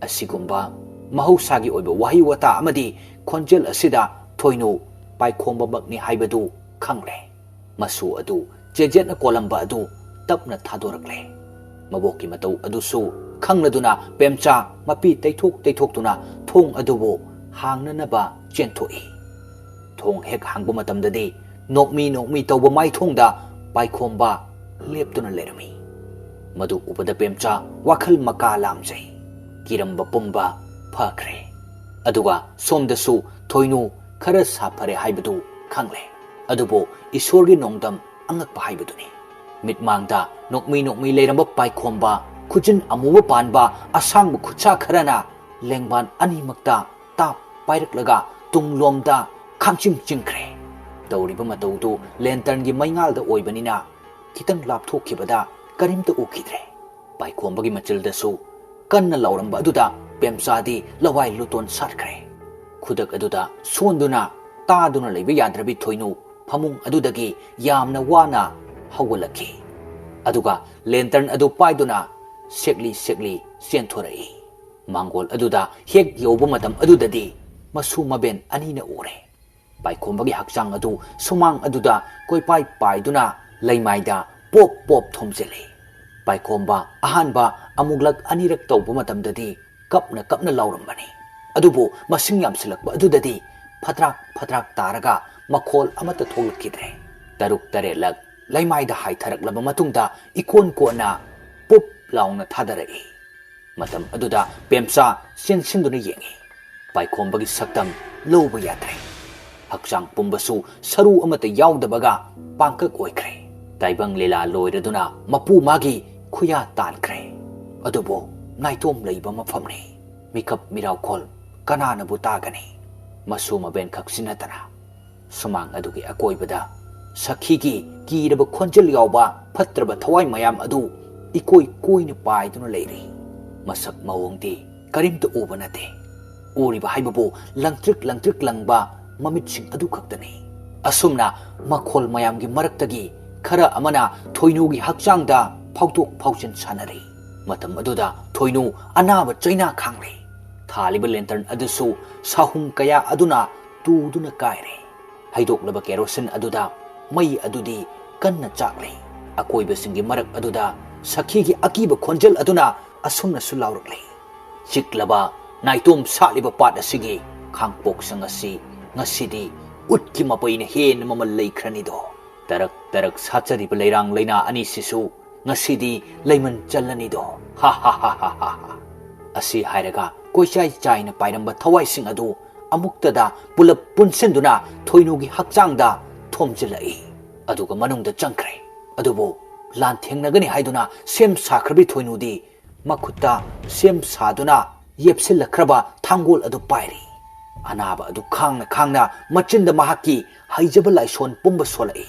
ꯑꯁꯤꯒꯨꯝꯕ ꯃꯍꯧꯁꯥꯒꯤ ꯑꯣꯏꯕ ꯋꯥꯍꯩ ꯋꯥꯇꯥ ꯑꯃꯗꯤ ꯈꯣꯟꯖꯦꯜ ꯑꯁꯤꯗ ꯊꯣꯏꯅꯨ ꯄꯥꯏꯈꯣꯝꯕꯃꯛꯅꯤ ꯍꯥꯏꯕꯗꯨ ꯈꯪꯂꯦ꯫ ꯃꯁꯨ ꯑꯗꯨ ꯆꯦꯠꯅ ꯀꯣꯜꯂꯝꯕ ꯑꯗꯨ ꯇꯞꯅ ꯊꯥꯗꯣꯔꯛꯂꯦ꯫ ꯃꯕꯣꯛꯀꯤ ꯃꯇꯧ ꯑꯗꯨꯁꯨ ꯈꯪꯂꯗꯨꯅ ꯄꯦꯝꯆꯥ ꯃꯄꯤ ꯇꯩꯊꯣꯛꯇꯨꯅ ꯊꯣꯡ ꯑꯗꯨꯕꯨ ꯍꯥꯡꯅꯅꯕ ꯆꯦꯟꯊꯣꯛꯏ꯫ ꯊꯣꯡ ꯍꯦꯛ ꯍꯥꯡꯕ ꯃꯇꯝꯗꯗꯤ ꯅꯣꯛꯃꯤ ꯇꯧꯕ ꯃꯥꯏꯊꯣꯡꯗ ꯄꯥꯏꯈꯣꯝꯕ ꯂꯦꯞꯇꯨꯅ ꯂꯩꯔꯝꯃꯤ꯫ ꯃꯗꯨ ꯎꯕꯗ ꯄꯦꯝꯆꯥ ꯋꯥꯈꯜ ꯃꯀꯥ ꯂꯥꯝꯖꯩ, ꯀꯤꯔꯝꯕ ꯄꯨꯝꯕ ꯐꯈ꯭ꯔꯦ꯫ ꯑꯗꯨꯒ ꯁꯣꯝꯗꯁꯨ ꯊꯣꯏꯅꯨ ꯈꯔ ꯁꯥꯐꯔꯦ ꯍꯥꯏꯕꯗꯨ ꯈꯪꯂꯦ꯫ ꯑꯗꯨꯕꯨ ꯏꯁꯣꯔꯒꯤ ꯅꯣꯡꯗꯝ ꯑꯉꯛꯄ ꯍꯥꯏꯕꯗꯨꯅꯤ꯫ ꯃꯤꯠꯃꯥꯡꯗ ꯅꯣꯛꯃꯤ ꯂꯩꯔꯝꯕ ꯄꯥꯏꯈꯣꯝꯕ, ꯈꯨꯖꯤꯟ ꯑꯃꯨꯕ ꯄꯥꯟꯕ ꯑꯁꯥꯡꯕ ꯈꯨꯠꯁꯥ ꯈꯔꯅ ꯂꯦꯡꯕꯥꯟ ꯑꯅꯤꯃꯛꯇ ꯇꯥꯞ ꯄꯥꯏꯔꯛꯂꯒ ꯇꯨꯡꯂꯣꯝꯗ ꯈꯥꯡꯆꯤꯡ ꯆꯤꯡꯈ꯭ꯔꯦ ꯇꯧꯔꯤꯕ ꯃꯇꯧꯗꯨ ꯂꯦꯟꯇꯔꯟꯒꯤ ꯃꯩꯉꯥꯜꯗ ꯑꯣꯏꯕꯅꯤꯅ ꯈꯤꯇꯪ ꯂꯥꯞꯊꯣꯛꯈꯤꯕꯗ ꯀꯔꯤꯝꯇ ꯎꯈꯤꯗ꯭ꯔꯦ ꯄꯥꯏꯈꯣꯝꯕꯒꯤ ꯃꯆꯤꯜꯗꯁꯨ ꯀꯟꯅ ꯂꯥꯎꯔꯝꯕ ꯑꯗꯨꯗ ꯄꯦꯝꯆꯥꯗꯤ ꯂꯋꯥꯏ ꯂꯨꯇꯣꯟ ꯁꯥꯠꯈ꯭ꯔꯦ ꯈꯨꯗꯛ ꯑꯗꯨꯗ ꯁꯣꯟꯗꯨꯅ ꯇꯥꯗꯨꯅ ꯂꯩꯕ ꯌꯥꯗ꯭ꯔꯕꯤ ꯊꯣꯏꯅꯨ ꯐꯃꯨꯡ ꯑꯗꯨꯗꯒꯤ ꯌꯥꯝꯅ ꯋꯥꯅ ꯍꯧꯒꯠꯂꯛꯈꯤ ꯑꯗꯨꯒ ꯂꯦꯟꯇꯔꯟ ꯑꯗꯨ ꯄꯥꯏꯗꯨꯅ ꯁꯦꯛꯂꯤ ꯁꯦꯛꯂꯤ ꯆꯦꯟꯊꯣꯔꯛꯏ ꯃꯥꯡꯒꯣꯜ ꯑꯗꯨꯗ ꯍꯦꯛ ꯌꯧꯕ ꯃꯇꯝ ꯑꯗꯨꯗꯗꯤ ꯃꯁꯨ ꯃꯕꯦꯟ ꯑꯅꯤꯅ ꯎꯔꯦ ꯄꯥꯏꯈꯣꯝꯕꯒꯤ ꯍꯛꯆꯥꯡ ꯑꯗꯨ ꯁꯨꯃꯥꯡ ꯑꯗꯨꯗ ꯀꯣꯏꯄꯥꯏ ꯄꯥꯏꯗꯨꯅ ꯂꯩꯃꯥꯏꯗ ꯄꯣꯞ ꯄꯣꯞ ꯊꯣꯝꯖꯤꯜꯂꯤ ꯄꯥꯏꯈꯣꯝꯕ ꯑꯍꯥꯟꯕ ꯑꯃꯨꯛꯂꯛ ꯑꯅꯤꯔꯛ ꯇꯧꯕ ꯃꯇꯝꯗꯗꯤ ꯀꯞꯅ ꯀꯞꯅ ꯂꯥꯎꯔꯝꯕꯅꯤ ꯑꯗꯨꯕꯨ ꯃꯁꯤꯡ ꯌꯥꯝꯁꯤꯜꯂꯛꯄ ꯑꯗꯨꯗꯗꯤ ꯐꯠꯇ꯭ꯔꯥꯛ ꯐꯠꯇ꯭ꯔꯥꯛ ꯇꯥꯔꯒ ꯃꯈꯣꯜ ꯑꯃꯠꯇ ꯊꯣꯛꯂꯛꯈꯤꯗ꯭ꯔꯦ ꯇꯔꯨꯛ ꯇꯔꯦꯠꯂꯛ ꯂꯩꯃꯥꯏꯗ ꯍꯥꯏꯊꯔꯛꯂꯕ ꯃꯇꯨꯡꯗ ꯏꯀꯣꯟ ꯀꯣꯟꯅ ꯄꯨꯞ ꯂꯥꯎꯅ ꯊꯥꯗꯔꯛꯏ ꯃꯇꯝ ꯑꯗꯨꯗ ꯄꯦꯝꯆꯥ ꯆꯦꯟꯁꯤꯟꯗꯨꯅ ꯌꯦꯡꯉꯤ ꯄꯥꯏꯈꯣꯝꯕꯒꯤ ꯁꯛꯇꯝ ꯂꯧꯕ ꯌꯥꯗ꯭ꯔꯦ ꯍꯛꯆꯥꯡ ꯄꯨꯝꯕꯁꯨ ꯁꯔꯨ ꯑꯃꯠꯇ ꯌꯥꯎꯗꯕꯒ ꯄꯥꯡꯀꯛ ꯑꯣꯏꯈ꯭ꯔꯦ ꯇꯥꯏꯕꯪ ꯂꯤꯂꯥ ꯂꯣꯏꯔꯗꯨꯅ ꯃꯄꯨ ꯃꯥꯒꯤ ꯈꯨꯌꯥ ꯇꯥꯟꯈ꯭ꯔꯦ ꯑꯗꯨꯕꯨ ꯅꯥꯏꯇꯣꯝ ꯂꯩꯕ ꯃꯐꯝꯅꯤ ꯃꯤꯀꯞ ꯃꯤꯔꯥꯎꯈꯣꯜ ꯀꯅꯥꯅꯕꯨ ꯇꯥꯒꯅꯤ ꯃꯁꯨ ꯃꯕꯦꯟ ꯈꯛꯁꯤ ꯅꯠꯇꯅ ꯁꯨꯃꯥꯡ ꯑꯗꯨꯒꯤ ꯑꯀꯣꯏꯕꯗ ꯁꯈꯤꯒꯤ ꯀꯤꯔꯕ ꯈꯣꯟꯖꯦꯜ ꯌꯥꯎꯕ ꯐꯠꯇ꯭ꯔꯕ ꯊꯋꯥꯏ ꯃꯌꯥꯝ ꯑꯗꯨ ꯏꯀꯣꯏ ꯀꯣꯏꯅ ꯄꯥꯏꯗꯨꯅ ꯂꯩꯔꯤ ꯃꯁꯛ ꯃꯑꯣꯡꯗꯤ ꯀꯔꯤꯝꯇ ꯎꯕ ꯅꯠꯇꯦ ꯎꯔꯤꯕ ꯍꯥꯏꯕꯕꯨ ꯂꯪꯇ꯭ꯔꯤꯛ ꯂꯪꯕ ꯃꯃꯤꯠꯁꯤꯡ ꯑꯗꯨ ꯈꯛꯇꯅꯤ ꯑꯁꯨꯝꯅ ꯃꯈꯣꯜ ꯃꯌꯥꯝꯒꯤ ꯃꯔꯛꯇꯒꯤ ꯈꯔ ꯑꯃꯅ ꯊꯣꯏꯅꯨꯒꯤ ꯍꯛꯆꯥꯡꯗ ꯐꯥꯎꯗꯣꯛ ꯐꯥꯎꯖꯤꯟ ꯁꯥꯟꯅꯔꯤ ꯃꯇꯝ ꯑꯗꯨꯗ ꯊꯣꯏꯅꯨ ꯑꯅꯥꯕ ꯆꯩꯅꯥ ꯈꯥꯡꯂꯤ ꯊꯥꯜꯂꯤꯕ ꯂꯦꯟꯇꯔꯟ ꯑꯗꯨꯁꯨ ꯁꯥꯍꯨꯝ ꯀꯌా ꯑꯗꯨꯅ ꯇꯨꯗꯨꯅ ꯀꯥꯏꯔꯦ ꯍꯩꯗꯣꯛꯂꯕ ꯀꯦꯔꯣꯁꯤꯟ ꯑꯗꯨꯗ ꯃꯩ ꯑꯗꯨꯗꯤ ꯀꯟꯅ ꯆꯥꯛꯂꯤ ꯑꯀꯣꯏꯕꯁꯤꯡꯒꯤ ꯃꯔꯛ ꯑꯗꯨꯗ ꯁꯈꯤꯒꯤ ꯑꯀꯤꯕ ꯈꯣꯟꯖꯦꯜ ꯑꯗꯨꯅ ꯑꯁꯨꯝꯅꯁꯨ ꯂꯥꯎꯔꯛꯂꯤ ꯆꯤꯛꯂꯕ ꯅꯥꯏꯇꯣꯝ ꯁꯥꯠꯂꯤꯕ ꯄꯥꯠ ꯑꯁꯤꯒꯤ ꯈꯥꯡꯄꯣꯛꯁꯪ ꯑꯁꯤ ꯉꯁꯤꯗꯤ ꯎꯠꯀꯤ ꯃꯄꯩꯅ ꯍꯦꯟꯅ ꯃꯃꯜ ꯂꯩꯈ꯭ꯔꯅꯤꯗꯣ ꯇꯔꯛ ꯇꯔꯛ ꯁꯥꯠꯆꯔꯤꯕ ꯂꯩꯔꯥꯡ ꯂꯩꯅꯥ ꯑꯅꯤꯁꯤꯁꯨ ꯉꯁꯤꯗꯤ ꯂꯩꯃꯟ ꯆꯜꯂꯅꯤꯗꯣ ꯍꯥ ꯍꯥ ꯍꯥ ꯍꯥ ꯍꯥ ꯑꯁꯤ ꯍꯥꯏꯔꯒ ꯀꯣꯏꯆꯥꯏ ꯆꯥꯏꯅ ꯄꯥꯏꯔꯝꯕ ꯊꯋꯥꯏꯁꯤꯡ ꯑꯗꯨ ꯑꯃꯨꯛꯇꯗ ꯄꯨꯂꯞ ꯄꯨꯟꯁꯤꯟꯗꯨꯅ ꯊꯣꯏꯅꯨꯒꯤ ꯍꯛꯆꯥꯡꯗ ꯊꯣꯝꯖꯤꯜꯂꯛꯏ ꯑꯗꯨꯒ ꯃꯅꯨꯡꯗ ꯆꯪꯈ꯭ꯔꯦ ꯑꯗꯨꯕꯨ ꯂꯥꯟꯊꯦꯡꯅꯒꯅꯤ ꯍꯥꯏꯗꯨꯅ ꯁꯦꯝ ꯁꯥꯈ꯭ꯔꯕꯤ ꯊꯣꯏꯅꯨꯗꯤ ꯃꯈꯨꯠꯇ ꯁꯦꯝ ꯁꯥꯗꯨꯅ ꯌꯦꯞꯁꯤꯜꯂꯛꯈ꯭ꯔꯕ ꯊꯥꯡꯒꯣꯜ ꯑꯗꯨ ꯄꯥꯏꯔꯤ ꯑꯅꯥꯕ ꯑꯗꯨ ꯈꯥꯡꯅ ꯃꯆꯤꯟꯗ ꯃꯍꯥꯛꯀꯤ ꯍꯩꯖꯕ ꯂꯥꯏꯁꯣꯟ ꯄꯨꯝꯕ ꯁꯣꯜꯂꯛꯏ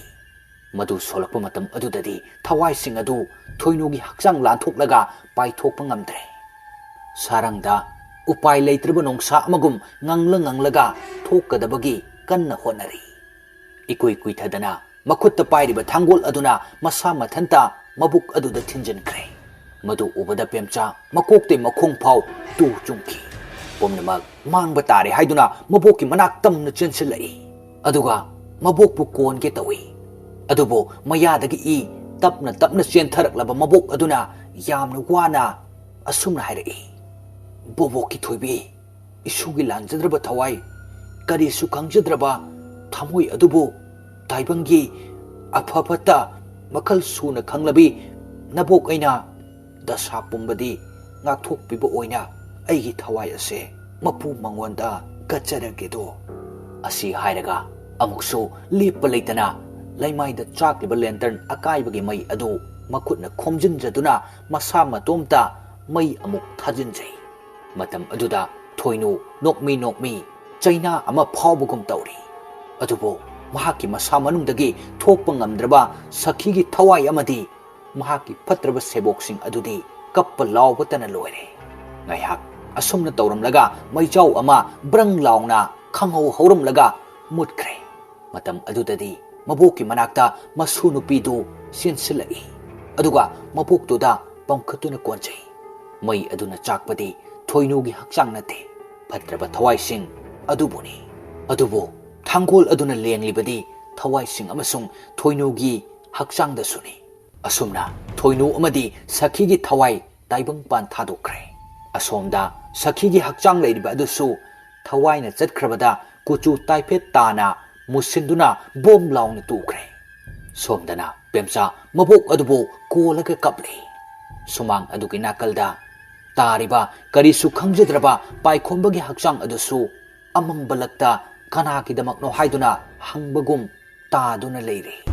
ꯃꯗꯨ ꯁꯣꯜꯂꯛꯄ ꯃꯇꯝ ꯑꯗꯨꯗꯗꯤ ꯊꯋꯥꯏꯁꯤꯡ ꯑꯗꯨ ꯊꯣꯏꯅꯨꯒꯤ ꯍꯛꯆꯥꯡ ꯂꯥꯟꯊꯣꯛꯂꯒ ꯄꯥꯏꯊꯣꯛꯄ ꯉꯝꯗ꯭ꯔꯦ ꯁꯥꯔꯪꯗ ꯎꯄꯥꯏ ꯂꯩꯇ꯭ꯔꯕ ꯅꯣꯡꯁꯥ ꯑꯃꯒꯨꯝ ꯉꯪꯂꯒ ꯊꯣꯛꯀꯗꯕꯒꯤ ꯀꯟꯅ ꯍꯣꯠꯅꯔꯤ ꯏꯀꯨꯏ ꯀꯨꯏꯊꯗꯅ ꯃꯈꯨꯠꯇ ꯄꯥꯏꯔꯤꯕ ꯊꯥꯡꯒꯣꯜ ꯑꯗꯨꯅ ꯃꯁꯥ ꯃꯊꯟꯇ ꯃꯕꯨꯛ ꯑꯗꯨꯗ ꯊꯤꯟꯖꯤꯟꯈ꯭ꯔꯦ ꯃꯗꯨ ꯎꯕꯗ ꯄꯦꯝꯆꯥ ꯃꯀꯣꯛꯇꯩ ꯃꯈꯣꯡ ꯐꯥꯎ ꯇꯨ ꯆꯨꯡꯈꯤ ꯄꯨꯝꯅꯃꯛ ꯃꯥꯡꯕ ꯇꯥꯔꯦ ꯍꯥꯏꯗꯨꯅ ꯃꯕꯣꯛꯀꯤ ꯃꯅꯥꯛ ꯇꯝꯅ ꯆꯦꯟꯁꯤꯜꯂꯛꯏ ꯑꯗꯨꯒ ꯃꯕꯣꯛꯄꯨ ꯀꯣꯟꯒꯦ ꯇꯧꯏ ꯑꯗꯨꯕꯨ ꯃꯌꯥꯗꯒꯤ ꯏ ꯇꯞꯅ ꯆꯦꯟꯊꯔꯛꯂꯕ ꯃꯕꯣꯛ ꯑꯗꯨꯅ ꯌꯥꯝꯅ ꯋꯥꯅ ꯑꯁꯨꯝꯅ ꯍꯥꯏꯔꯛꯏ ꯕꯣꯕꯣꯛꯀꯤ ꯊꯣꯏꯕꯤ ꯏꯁꯨꯒꯤ ꯂꯥꯟꯖꯗ꯭ꯔꯕ ꯊꯋꯥꯏ ꯀꯔꯤꯁꯨ ꯈꯪꯖꯗ꯭ꯔꯕ ꯊꯃꯣꯏ ꯑꯗꯨꯕꯨ ꯇꯥꯏꯕꯪꯒꯤ ꯑꯐ ꯐꯠꯇ ꯃꯈꯜ ꯁꯨꯅ ꯈꯪꯂꯕꯤ ꯅꯕꯣꯛ ꯑꯩꯅ ꯗꯁꯥ ꯄꯨꯝꯕꯗꯤ ꯉꯥꯛꯊꯣꯛꯄꯤꯕ ꯑꯣꯏꯅ ꯑꯩꯒꯤ ꯊꯋꯥꯏ ꯑꯁꯦ ꯃꯄꯨ ꯃꯉꯣꯟꯗ ꯀꯠꯆꯔꯒꯦꯗꯣ ꯑꯁꯤ ꯍꯥꯏꯔꯒ ꯑꯃꯨꯛꯁꯨ ꯂꯦꯞꯄ ꯂꯩꯇꯅ ꯂꯩꯃꯥꯏꯗ ꯆꯥꯛꯂꯤꯕ ꯂꯦꯟꯇꯔꯟ ꯑꯀꯥꯏꯕꯒꯤ ꯃꯩ ꯑꯗꯨ ꯃꯈꯨꯠꯅ ꯈꯣꯝꯖꯤꯟꯖꯗꯨꯅ ꯃꯁꯥ ꯃꯇꯣꯝꯇ ꯃꯩ ꯑꯃꯨꯛ ꯊꯥꯖꯤꯟꯖꯩ ꯃꯇꯝ ꯑꯗꯨꯗ ꯊꯣꯏꯅꯨ ꯅꯣꯛꯃꯤ ꯆꯩꯅꯥ ꯑꯃ ꯐꯥꯎꯕꯒꯨꯝ ꯇꯧꯔꯤ ꯑꯗꯨꯕꯨ ꯃꯍꯥꯛꯀꯤ ꯃꯁꯥ ꯃꯅꯨꯡꯗꯒꯤ ꯊꯣꯛꯄ ꯉꯝꯗ꯭ꯔꯕ ꯁꯈꯤꯒꯤ ꯊꯋꯥꯏ ꯑꯃꯗꯤ ꯃꯍꯥꯛꯀꯤ ꯐꯠꯇ꯭ꯔꯕ ꯁꯦꯕꯣꯛꯁꯤꯡ ꯑꯗꯨꯗꯤ ꯀꯞꯄ ꯂꯥꯎꯕꯇꯅ ꯂꯣꯏꯔꯦ ꯉꯥꯏꯍꯥꯛ ꯑꯁꯨꯝꯅ ꯇꯧꯔꯝꯂꯒ ꯃꯩꯖꯥꯎ ꯑꯃ ꯕ꯭ꯔꯪ ꯂꯥꯎꯅ ꯈꯪꯍꯧ ꯍꯧꯔꯝꯂꯒ ꯃꯨꯠꯈ꯭ꯔꯦ ꯃꯇꯝ ꯑꯗꯨꯗꯗꯤ ꯃꯕꯣꯛꯀꯤ ꯃꯅꯥꯛꯇ ꯃꯁꯨ ꯅꯨꯄꯤꯗꯨ ꯆꯦꯟꯁꯤꯜꯂꯛꯏ ꯑꯗꯨꯒ ꯃꯕꯣꯛꯇꯨꯗ ꯄꯝꯈꯠꯇꯨꯅ ꯀꯣꯟꯖꯩ ꯃꯩ ꯑꯗꯨꯅ ꯆꯥꯛꯄꯗꯤ ꯊꯣꯏꯅꯨꯒꯤ ꯍꯛꯆꯥꯡ ꯅꯠꯇꯦ ꯐꯠꯇ꯭ꯔꯕ ꯊꯋꯥꯏꯁꯤꯡ ꯑꯗꯨꯕꯨꯅꯤ ꯑꯗꯨꯕꯨ ꯊꯥꯡꯒꯣꯜ ꯑꯗꯨꯅ ꯂꯦꯡꯂꯤꯕꯗꯤ ꯊꯋꯥꯏꯁꯤꯡ ꯑꯃꯁꯨꯡ ꯊꯣꯏꯅꯨꯒꯤ ꯍꯛꯆꯥꯡꯗꯁꯨꯅꯤ ꯑꯁꯨꯝꯅ ꯊꯣꯏꯅꯨ ꯑꯃꯗꯤ ꯁꯈꯤꯒꯤ ꯊꯋꯥꯏ ꯇꯥꯏꯕꯪꯄꯥꯟ ꯊꯥꯗꯣꯛꯈ꯭ꯔꯦ ꯑꯁꯣꯝꯗ ꯁꯈꯤꯒꯤ ꯍꯛꯆꯥꯡ ꯂꯩꯔꯤꯕ ꯑꯗꯨꯁꯨ ꯊꯋꯥꯏꯅ ꯆꯠꯈ꯭ꯔꯕꯗ ꯀꯨꯆꯨ ꯇꯥꯏꯐꯦꯠ ꯇꯥꯅ ꯃꯨꯁꯤꯟꯗꯨꯅ ꯕꯣꯝ ꯂꯥꯎꯅ ꯇꯨꯈ꯭ꯔꯦ ꯁꯣꯝꯗꯅ ꯄꯦꯝꯆꯥ ꯃꯕꯣꯛ ꯑꯗꯨꯕꯨ ꯀꯣꯜꯂꯒ ꯀꯞꯂꯤ ꯁꯨꯃꯥꯡ ꯑꯗꯨꯒꯤ ꯅꯥꯀꯜꯗ ꯇꯥꯔꯤꯕ ꯀꯔꯤꯁꯨ ꯈꯪꯖꯗ꯭ꯔꯕ ꯄꯥꯏꯈꯣꯝꯕꯒꯤ ꯍꯛꯆꯥꯡ ꯑꯗꯨꯁꯨ ꯑꯃꯝꯕꯂꯛꯇ ꯀꯅꯥꯒꯤꯗꯃꯛꯅꯣ ꯍꯥꯏꯗꯨꯅ ꯍꯪꯕꯒꯨꯝ ꯇꯥꯗꯨꯅ ꯂꯩꯔꯤ